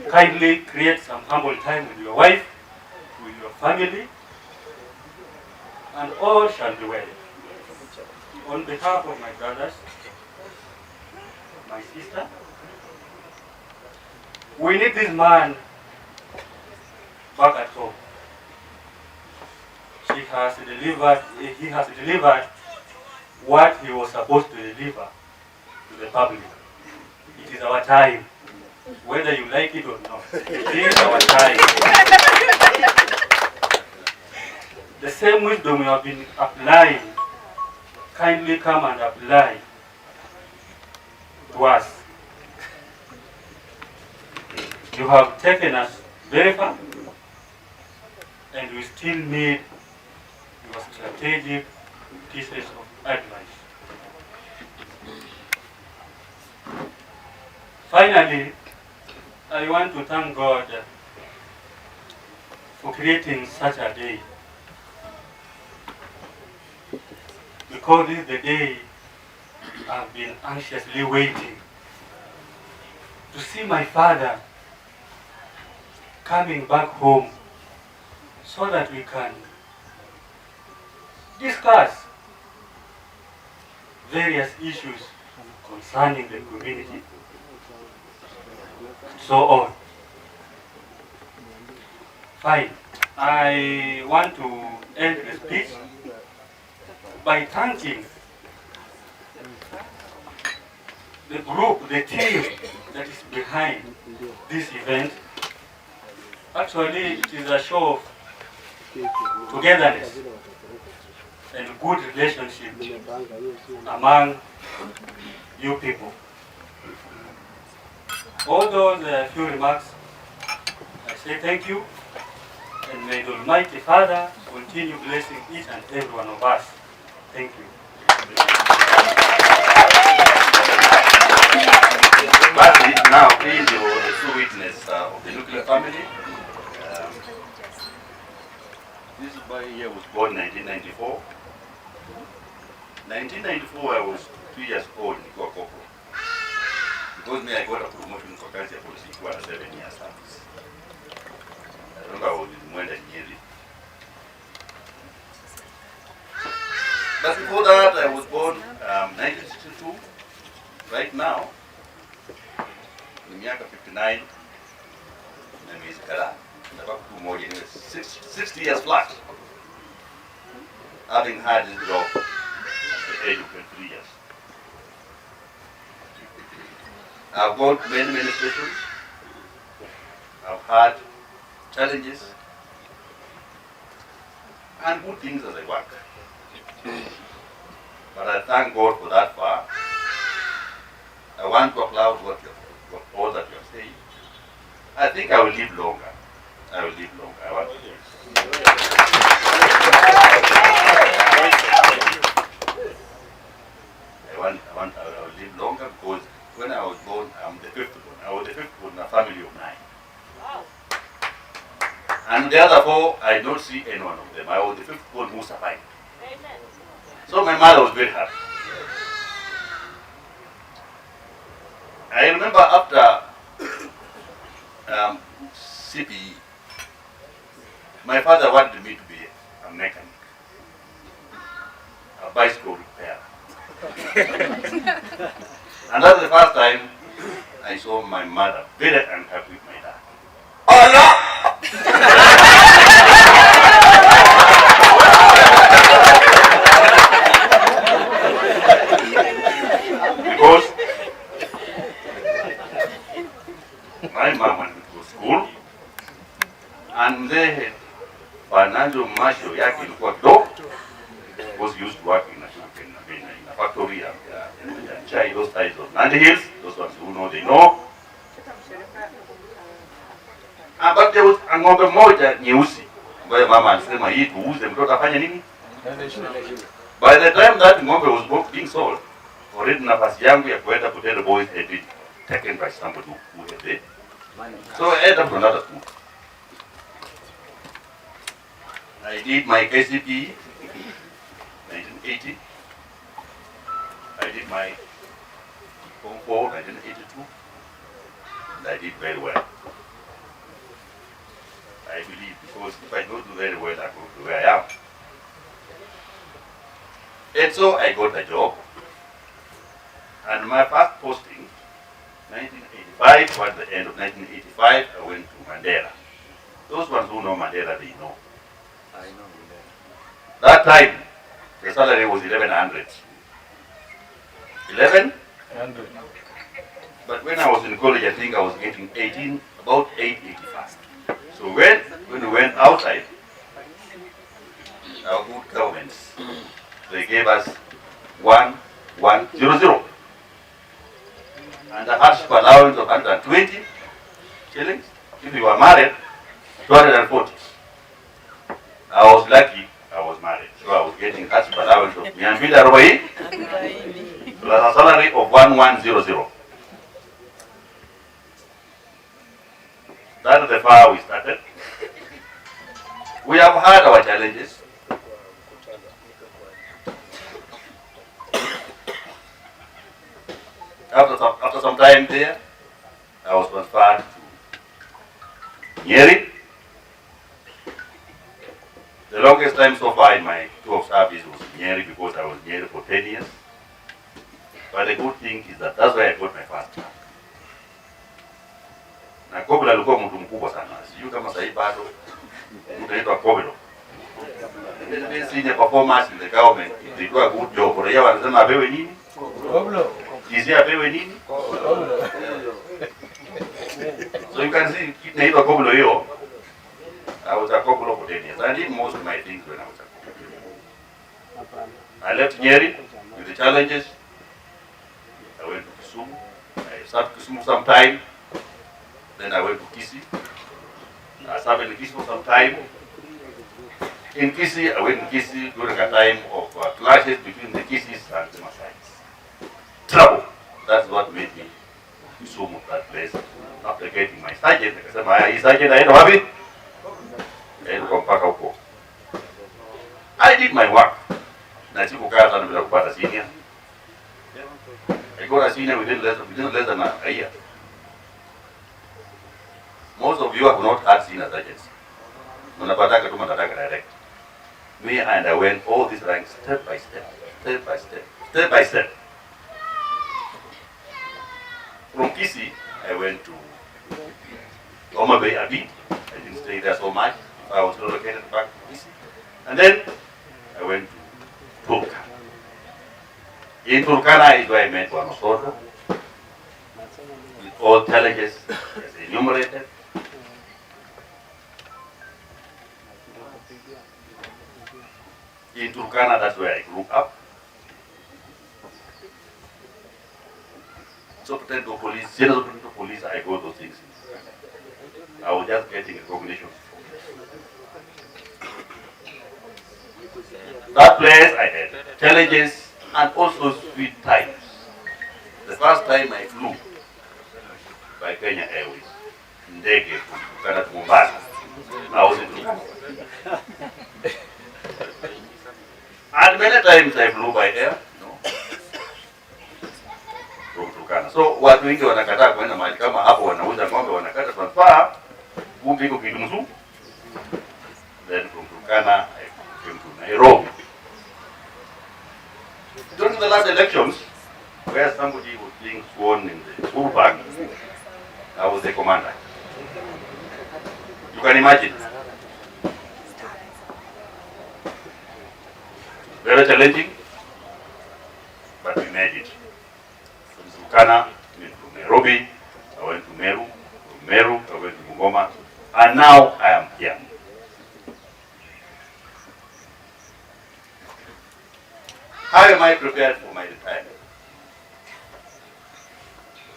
Kindly create some humble time with your wife, with your family, and all shall be well. On behalf of my brothers, my sister, we need this man back at home. He has delivered what he was supposed to deliver to the public. It is our time, whether you like it or not. It is our time. The same wisdom you have been applying, kindly come and apply to us. You have taken us very far, and we still need your strategic pieces of advice. Finally, I want to thank God for creating such a day, because this is the day I've been anxiously waiting to see my father coming back home so that we can discuss various issues concerning the community, so on. Fine. I want to end the speech by thanking the group, the team that is behind this event. Actually, it is a show of togetherness and good relationship among you people. All those few remarks, I say thank you, and may the Almighty Father continue blessing each and every one of us. Thank you. But now, please, you are the true witness of the nuclear family. This boy here was born in 1994. 1994, I was 2 years old in Corporal. Because me, I got a promotion for Kazi Police for 7 years service. I remember I was in Mwenda Nyeri. But before that, I was born 1962. Right now, in miaka 59, na miezi kadhaa, nataka kutu moja niwe 60 years flat, having had this job at the age of 23 years. I've got many stations. I've had challenges and good things as I work. But I thank God for that far. I want to applaud what all that you are saying. I think I will live longer. I will live longer. I want to live. I will live longer because when I was born, I'm the fifth one. I was the fifth one in a family of 9. Wow. And the other 4, I don't see any one of them. I was the fifth one who survived. Amen. So my mother was very happy. I remember after CPE, my father wanted me to be a mechanic, a bicycle repairer. And that's the first time I saw my mother very unhappy with my dad. Oh no! Because my mom went to school and they had financial marshal yake ilikuwa kidogo, was used to work in a factory and chai, those types of Nandi Hills, those ones who know, they know. But there was a ng'ombe moja nyeusi ambayo mama alisema hii tuuze, mtoto afanye nini? By the time that ng'ombe was being sold, already nafasi yangu ya kuenda Potato Boys had been taken by somebody who had it. So I ended up to another school. I did my KCPE 1980. I did my Form 4 1982. And I did very well. I believe, because if I don't do very well, I go to where I am. And so I got a job. And my first posting, 1985, towards the end of 1985, I went to Mandela. Those ones who know Mandela, they know. I know Mandela. That time, the salary was 1100. 1100. But when I was in college, I think I was getting about 885. So when we went outside, our good governments, they gave us 1100. And a hardship allowance of 120 shillings. If you were married, 240. I was lucky I was married. So I was getting hardship allowance of 240 plus a salary of 1100. That is the far we started. We have had our challenges. After some time there, I was transferred to Nyeri. The longest time so far in my tour of service was Nyeri, because I was Nyeri for 10 years. But the good thing is that that's where I got my first job. Na Kobelo alikuwa mtu mkubwa sana. Sijui kama sasa hivi bado mtu anaitwa Kobelo. The senior performers in the government, they do a good job. Kwa hiyo wanasema apewe nini? Kobelo. Kizia apewe nini? Kobelo. So you can see naitwa Kobelo hiyo. I was a Kobelo for 10 years. I did most of my things when I was a Kobelo. I left Nyeri with the challenges. I went to Kisumu. I served Kisumu some time. Then I went to Kisii. I served in Kisii for some time. In Kisii, I went to Kisii during a time of clashes between the Kisiis and the Maasais. Trouble. That's what made me Kisumu, that place. After getting my sergeant, I said, my sergeant, I don't have it. And come back huko. I did my work. Na sikukaa sana bila kupata senior. I got a senior within less than a year. Most of you have not had senior sergeants. Mnapataka tu mnataka direct. Me, and I went all these ranks step by step, step by step, step by step. From Kisii, I went to Homa Bay a bit. I didn't stay there so much. I was relocated back to Kisii. And then I went to Turkana. In Turkana is where I met BUSOLO, with all challenges as enumerated. In Turkana, that's where I grew up. So pretend to police, general to police, I got those things. I was just getting recognition. That place I had challenges and also sweet times. The first time I flew by Kenya Airways, ndege kutoka Mombasa, I was in Turkana. And many times I flew by air, from Turkana. So watu wengi wanakataa kwenda mahali kama hapo, wanauza ng'ombe, wanakata transfer, kumbe iko Kidumzu. Then from Turkana I came to Nairobi. During the last elections, where somebody was being sworn in the Urban, I was the commander. You can imagine. Very challenging, but we made it. From Turkana, I went to Nairobi, I went to Meru, from Meru, I went to Bungoma, and now I am here. How am I prepared for my retirement?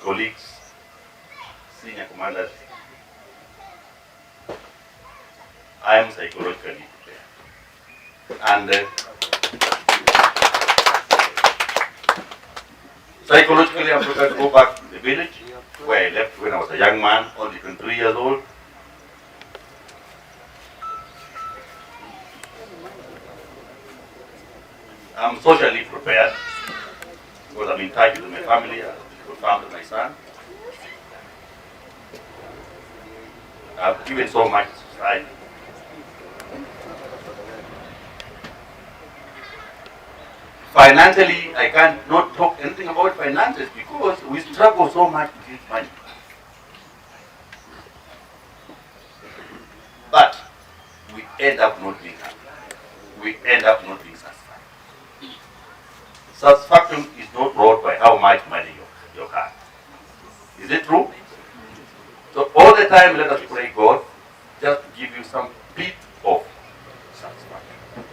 Colleagues, senior commanders, I am psychologically prepared. And psychologically, I'm prepared to go back to the village where I left when I was a young man, only 23 years old. I'm socially prepared because I'm in touch with my family. I confirmed my son. I've given so much to society. Financially, I can't not talk anything about finances because we struggle so much to get money. But we end up not being happy. We end up not being satisfied. Satisfaction is not brought by how much money you have. Is it true? So all the time let us pray God just to give you some bit of satisfaction.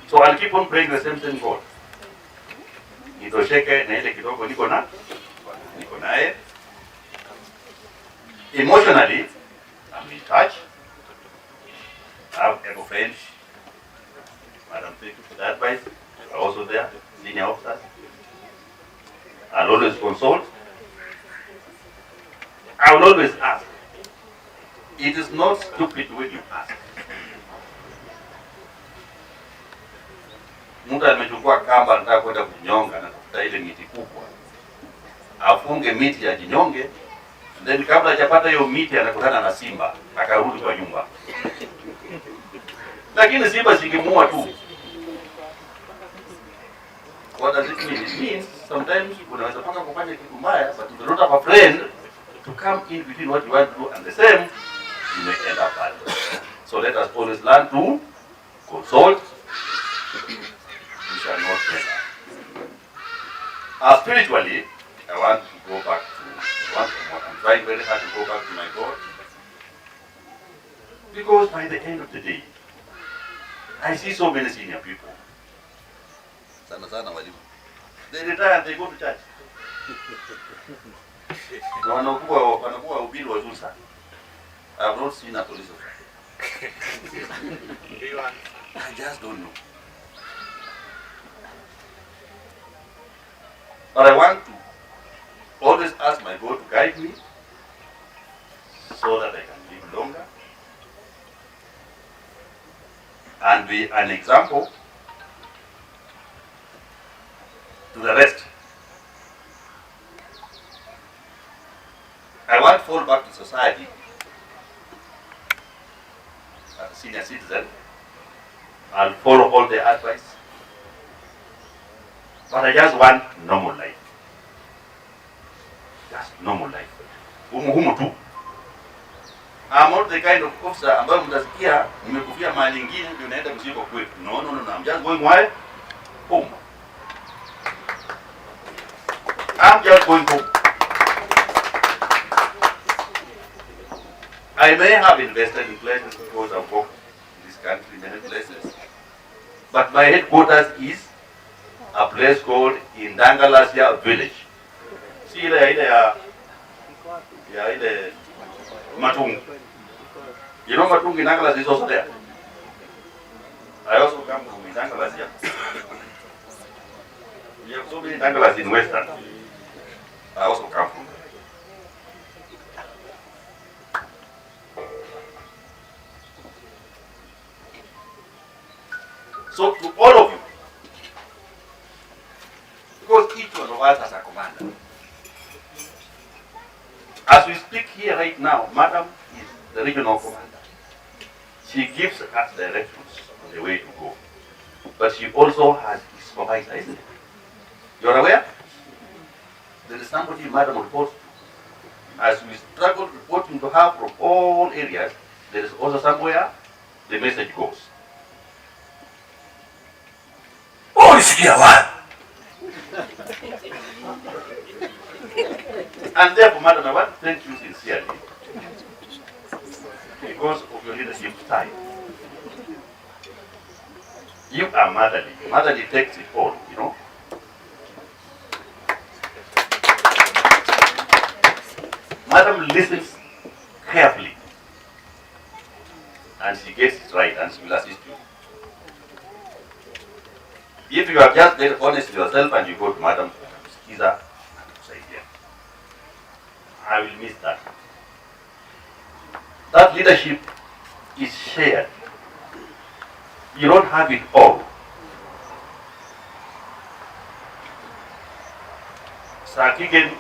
So I'll keep on praying the same thing God. Nitosheke na ile kidogo niko naye. Emotionally, I'm in touch. I have able friends. Madam, thank you for the advice. They are also there, senior officers. I'll always consult. I will always ask. It is not stupid when you ask. Mtu amechukua kamba anataka kwenda kunyonga na tafuta ile miti kubwa. Afunge miti ya jinyonge. Then kabla hajapata hiyo miti anakutana na simba, akarudi kwa nyumba. Lakini simba zikimuua tu. What does it mean? It means sometimes unaweza panga kufanya kitu mbaya, but if you don't have a friend to come in between what you want to do and the same, you may end up bad. So let us always learn to consult. We shall not mess up. Spiritually, I want to go back to once more. I'm trying very hard to go back to my God. Because by the end of the day, I see so many senior people. Sana walimu. They retire and they go to church. Na wanakuwa ubiri wazuri sana. I have not seen a police officer. I just don't know. But I want to always ask my God to guide me so that I can live longer and be an example to the rest. I want to fall back to society as a senior citizen. I'll follow all the advice. But I just want normal life. Just normal life. Humu tu. I'm not the kind of officer ambayo mtasikia nimekufia mahali nyingine ndio naenda mzigo kwetu. No. I'm just going where? Home. I'm just going home. I may have invested in places because I've worked in this country, many places. But my headquarters is a place called Indangalasia village. See ile Matung. You know Matung Indangalasia is also there. I also come from Indangalasia. We have so many Indangalas in Western. I also come from there. So to all of you, because each one of us has a commander. As we speak here right now, Madam is the regional commander. She gives us directions on the way to go. But she also has a supervisor, isn't it? You're aware? There is somebody Madam reports to. As we struggle reporting to her from all areas, there is also somewhere the message goes. And therefore, Madam, I want to thank you sincerely because of your leadership style. You are motherly. Motherly takes it all, you know. Madam listens carefully and she gets it right and she will assist you. If you are just very honest with yourself and you go to Madam Skiza, I will miss that. That leadership is shared. You don't have it all. Sir Kigen,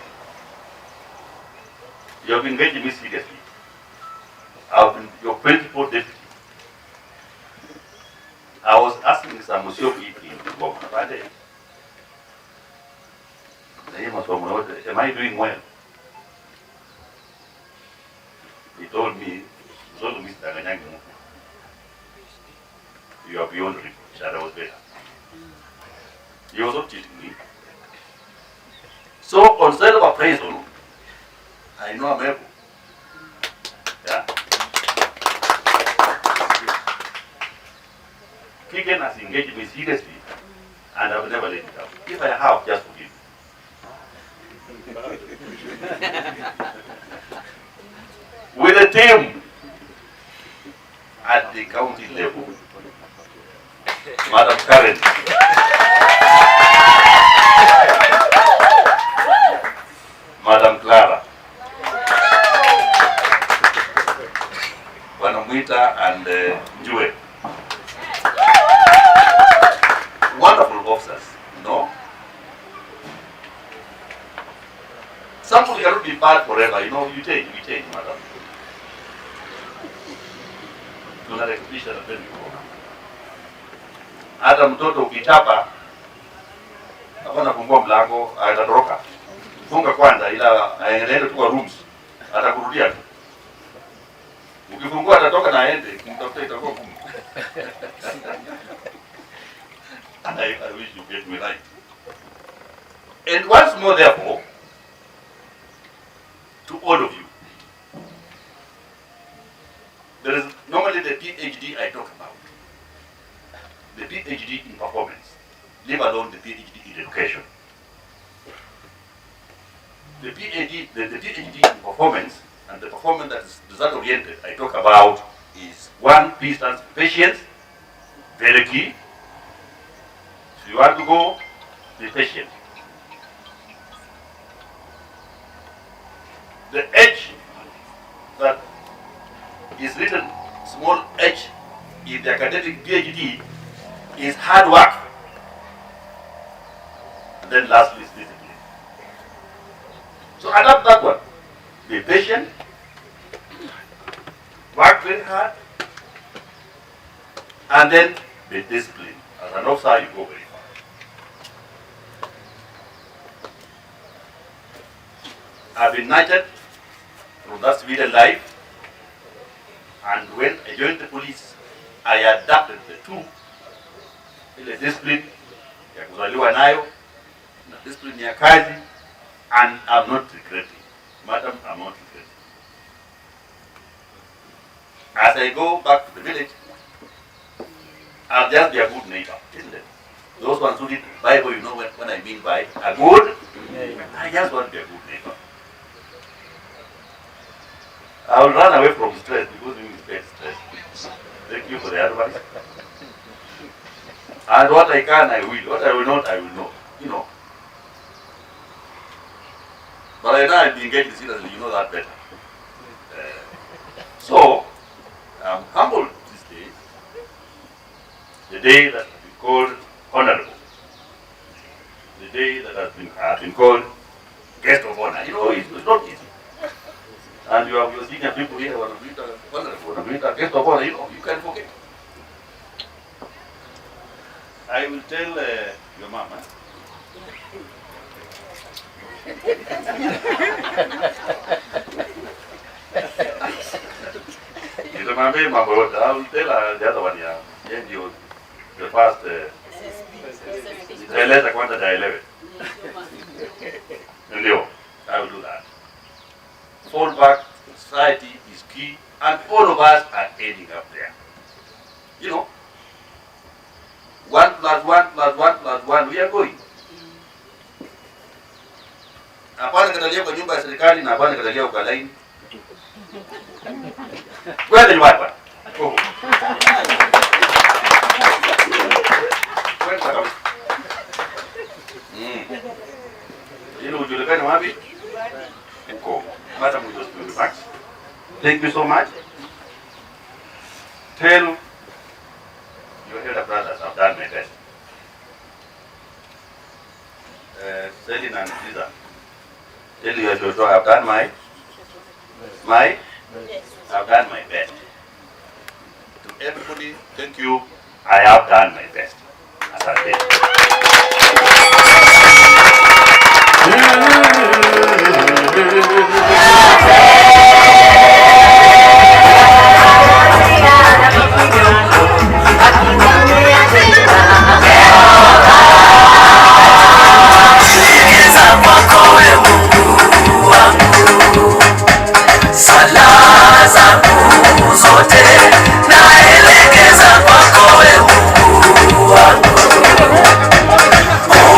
you have engaged me seriously. I have been your principal deputy. I was asking some Musyoki in Goma, am I doing well? He told me, you are beyond reproach, and I was better. He was not cheating me. So, on self-appraisal, I know I'm able. Yeah. Kigen has engaged me seriously, and I will never let it down. If I have, just forgive me. With a team at the county level, Madam Karen, Madam Clara, Wanamwita and Jue. Wonderful officers, you know. Somebody cannot be bad forever, you know, we change, madam. Tunarekebisha na pendo. Hata mtoto ukichapa hapana fungua mlango atatoroka. Funga kwanza ila aendelee tu kwa rooms. Atakurudia tu. Ukifungua atatoka na aende, kumtafuta itakuwa ngumu. And I wish you get me right. And once more therefore, to all of you, there is normally the PhD I talk about. The PhD in performance, leave alone the PhD in education. The PhD in performance and the performance that is result-oriented I talk about is one, P stands for patience, very key. If you want to go, be patient. The H that is written small h in the academic PhD is hard work. And then lastly is discipline. So adapt that one. Be patient, work very hard, and then be disciplined. As an officer, you go very far. I've been nurtured through that civilian life, and when I joined the police, I adapted the two. Ile discipline ya kuzaliwa nayo na discipline ya kazi, and I'm not regretting. Madam, I'm not regretting. As I go back to the village, I'll just be a good neighbor, isn't it? Those ones who read the Bible, you know what I mean by a good neighbor. I just want to be a good neighbor. I will run away from stress because you get stress. Thank you for the advice. And what I can, I will. What I will not, I will not. You know. But I know I've been getting seriously, you know that better. So, I'm humbled this day. The day that has been called honorable. The day that has been called guest of honor. You know, it's not easy. And you have your senior people here, want to meet a guest of honor, you know, you can forget. I will tell your mama. I will tell her the other one, yeah. The first, the kwanza da 11. I will do that. Fall back to society is key, and all of us are ending up there. You know, 1 + 1 + 1 + 1, we are going. Hapana katalia kwa nyumba ya serikali na hapana katalia kwa line. Wewe ni wapi? Ujulikane wapi? Uko. Madam, we just do the facts. Thank you so much. Tell your elder brothers I've done my best. Selina and Lisa. Tell your daughter I've done I've done my best. To everybody, thank you. I have done my best. Asante.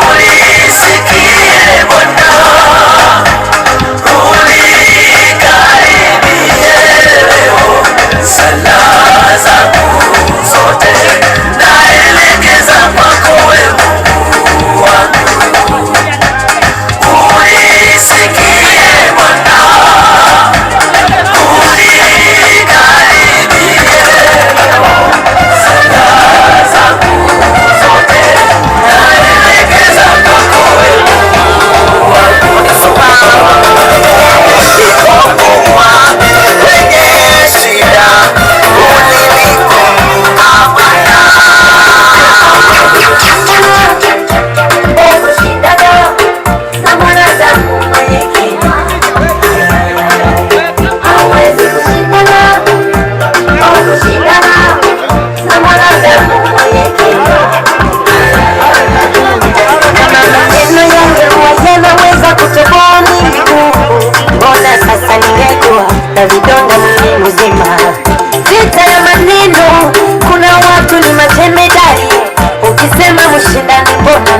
Unisikie Bwana,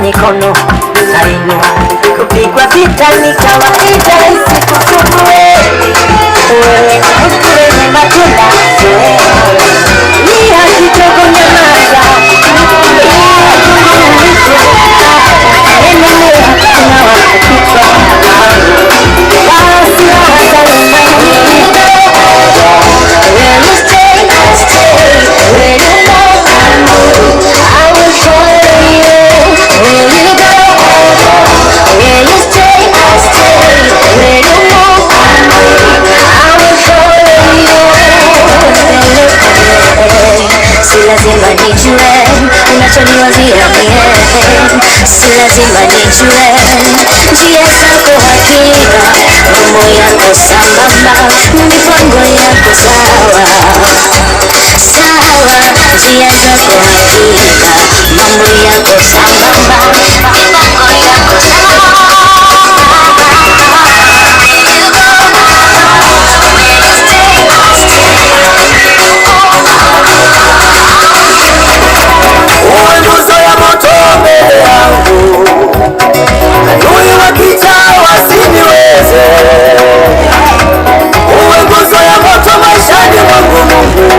mikono nainua, kupigwa vita ni kawaida, isikusumbue wewe, kwenye matunda ni haki kidogo, nyamaza, endelea na wakupita basi hata when you stay, I stay. When you know I know, I will follow you. When you go, I go. When you stay, I stay. When you know I know, I will follow you. Si lazima nijue unachoniwazia mie, si lazima nijue njia zako hakika, mambo yako sambamba, mipango yako sawa sawa, njia zako hakika, mambo yako sambamba, mipango yako sawa. Uwe nguzo ya moto mbele yangu, adui wakija wasiniweze. Uwe nguzo ya moto maishani mwangu Mungu,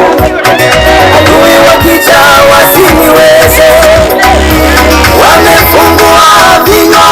adui wakija wasiniweze. Wamefungua vinywa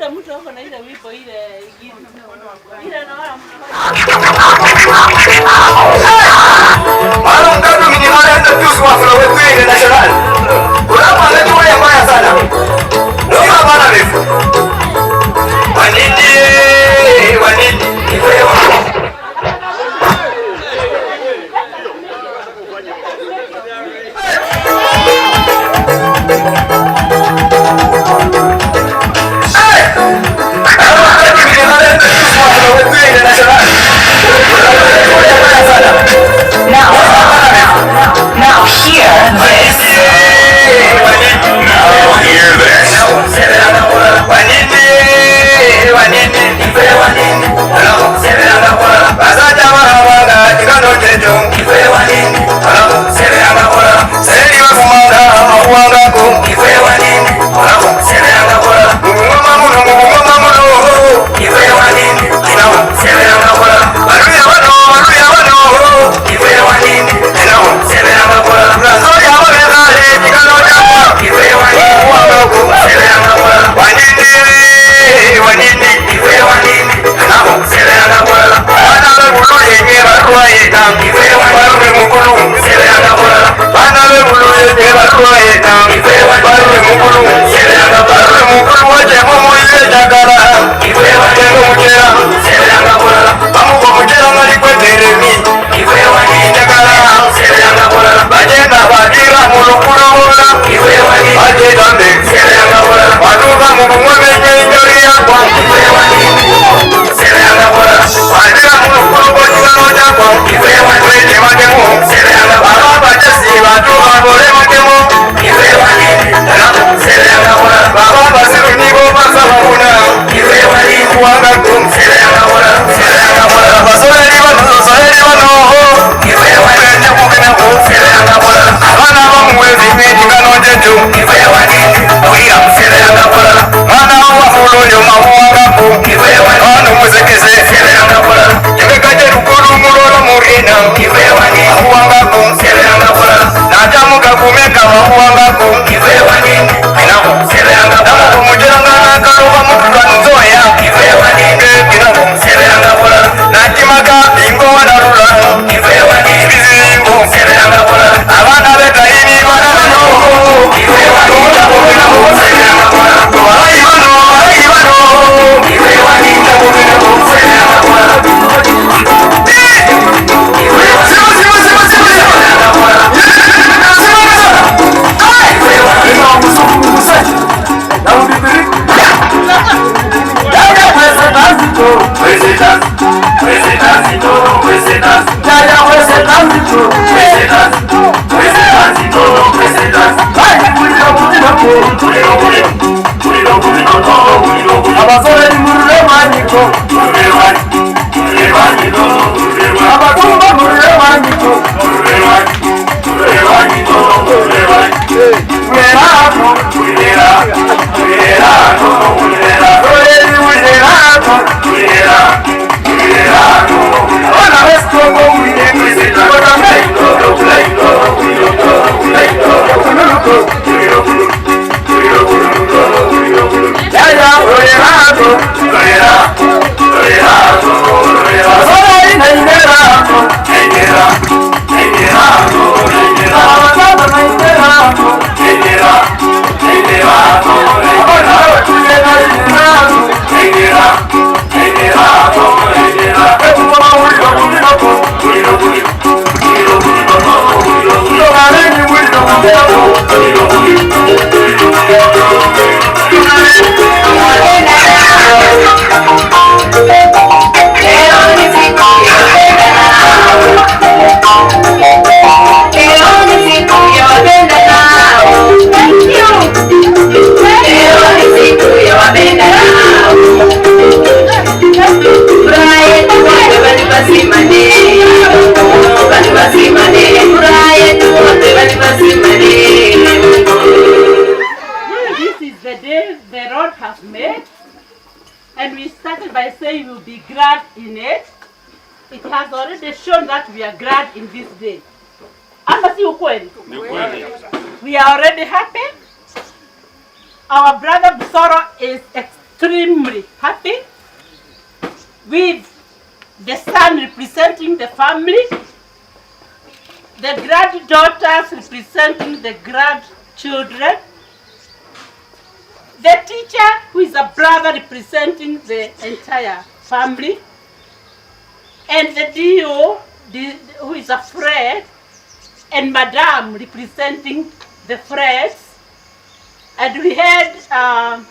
ule mtu wako na ile wimbo ile ingine. Ile naona Mara mtatu minimale hata tusu wa flow wetu ile national. Unapa ndio ya mbaya sana. Ndio bana refu. Wanini we are already happy. Our brother BUSOLO is extremely happy, with the son representing the family, the granddaughters representing the grandchildren, the teacher who is a brother representing the entire family, and the DO who is a friend, and Madam representing the friends, and we had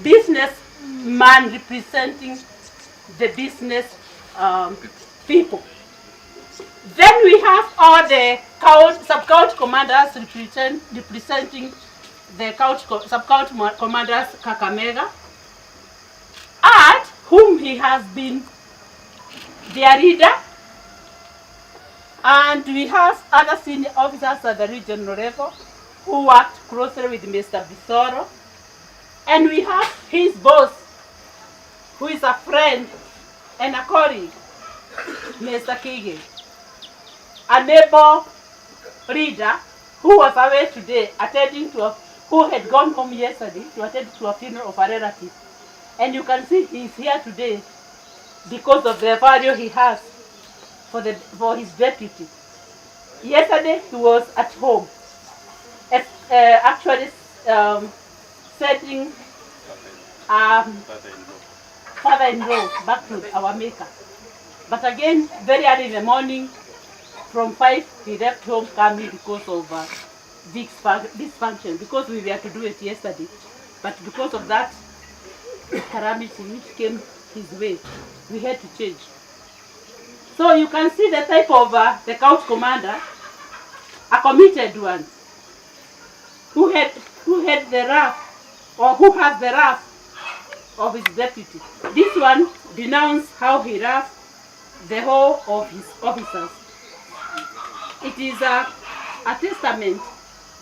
businessman representing the business people. Then we have all the sub-county commanders representing the sub-county commanders Kakamega, and whom he has been their leader. And we have other senior officers at the regional level who worked closely with Mr. BUSOLO. And we have his boss, who is a friend and a colleague, Mr. Kige. A neighbor leader who was away today, who had gone home yesterday to attend to a funeral of a relative. And you can see he is here today because of the value he has for his deputy. Yesterday he was at home, actually sending father-in-law back to our maker. But again, very early in the morning, from 5, he left home coming because of this function, because we were to do it yesterday. But because of that calamity which came his way, we had to change. So you can see the type of the county commander, a committed one, who had the wrath, or who has the wrath of his deputy. This one denounced how he wrath the whole of his officers. It is a testament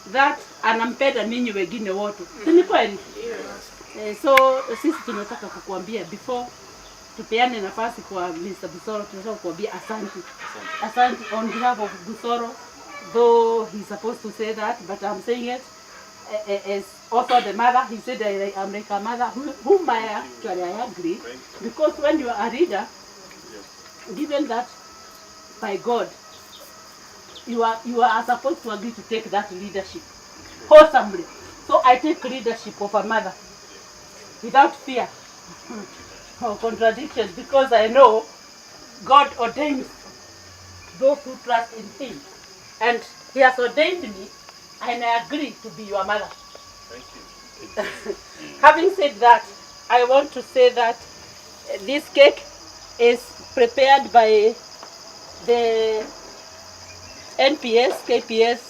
that anampenda ninyi wengine wote. Si ni kweli? So sisi tunataka kukuambia before tupeane nafasi kwa Mr. BUSOLO, tunataka kukuambia asante. Asante on behalf of BUSOLO, though he's supposed to say that, but I'm saying it as also the mother. He said I'm like a mother, whom I agree, because when you are a leader, given that by God, you are supposed to agree to take that leadership wholesomely. So I take leadership of a mother without fear or contradiction, because I know God ordains those who trust in Him, and He has ordained me, and I agree to be your mother. Thank you. Having said that, I want to say that this cake is prepared by the NPS, KPS,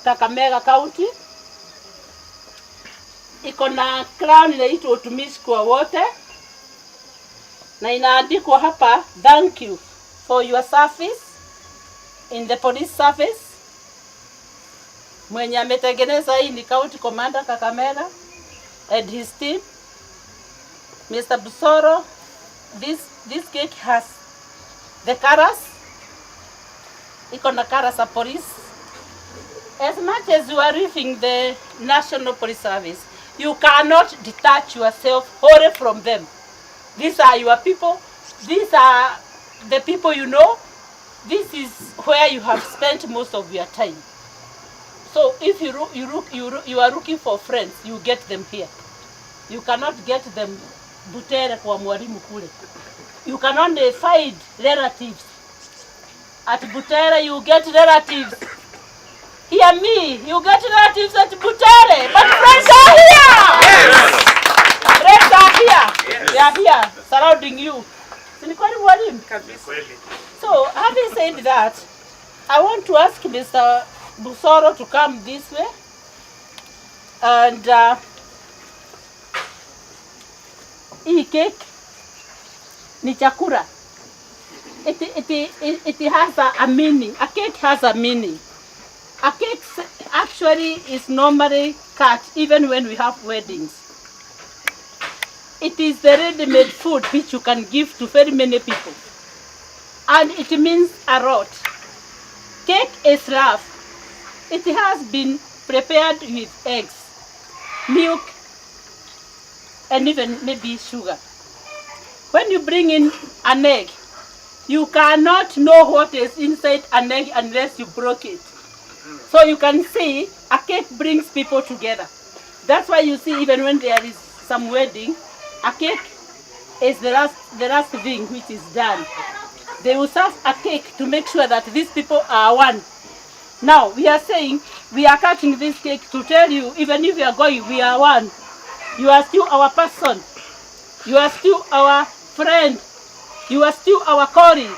Kakamega County. Iko na crown inaitwa utumishi kwa wote, na inaandikwa hapa, thank you for your service in the police service. Mwenye ametengeneza hii ni County Commander Kakamega and his team, Mr. BUSOLO. This cake has the colors. Iko na colors of police. As much as you are leaving the National Police Service, you cannot detach yourself wholly from them. These are your people. These are the people you know. This is where you have spent most of your time. So if you are looking for friends, you get them here. You cannot get them Butere kwa mwalimu kule. You can only find relatives. At Butere you get relatives. Hear me, you get relatives at Butere, but friends are here! Yes! Friends are here! Yes. They are here, surrounding you. So, having said that, I want to ask Mr. BUSOLO to come this way. And hii cake ni chakula. It has a meaning. A cake has a meaning. A cake actually is normally cut even when we have weddings. It is the ready-made food which you can give to very many people. And it means a lot. Cake is love. It has been prepared with eggs, milk, and even maybe sugar. When you bring in an egg, you cannot know what is inside an egg unless you broke it. So you can see a cake brings people together. That's why you see even when there is some wedding, a cake is the last thing which is done. They will serve a cake to make sure that these people are one. Now we are saying we are cutting this cake to tell you, even if you are going, we are one. You are still our person. You are still our friend. You are still our colleague.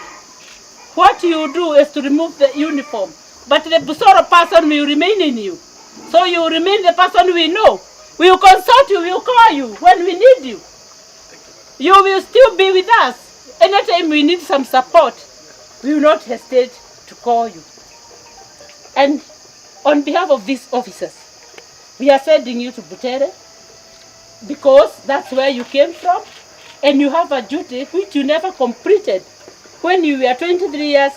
What you do is to remove the uniform, but the BUSOLO person will remain in you. So you remain the person we know. We will consult you, we will call you when we need you. You will still be with us. Anytime we need some support, we will not hesitate to call you. And on behalf of these officers, we are sending you to Butere because that's where you came from, and you have a duty which you never completed when you were 23 years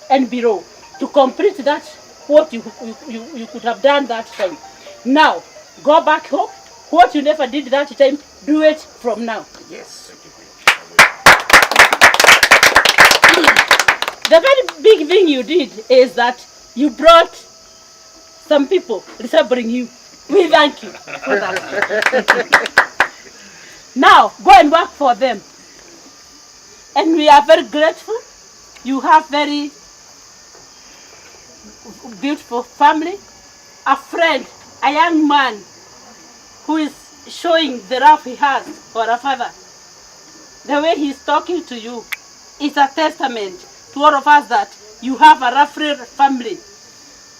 and below, to complete that what you could have done that time. Now, go back home. What you never did that time, do it from now. Yes. The very big thing you did is that you brought some people resembling you. We thank you for that. Now, go and work for them. And we are very grateful. You have very beautiful family, a friend, a young man who is showing the love he has for a father. The way he's talking to you is a testament to all of us that you have a lovely family.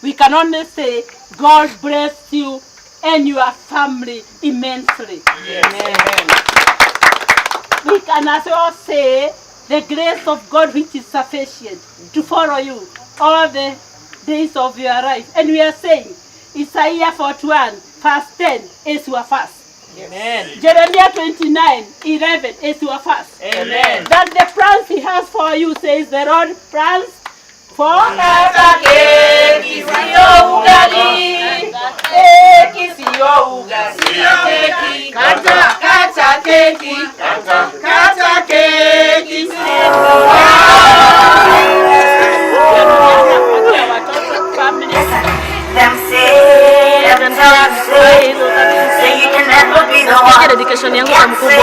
We can only say, God bless you and your family immensely. Amen. We can as well say, the grace of God which is sufficient to follow you all the days of your life. And we are saying, Isaiah 41, verse 10 is your fast. Amen. Jeremiah 29:11 is your fast. Amen. That the plans he has for you, says the Lord, plans for dedication yangu kwa mkubwa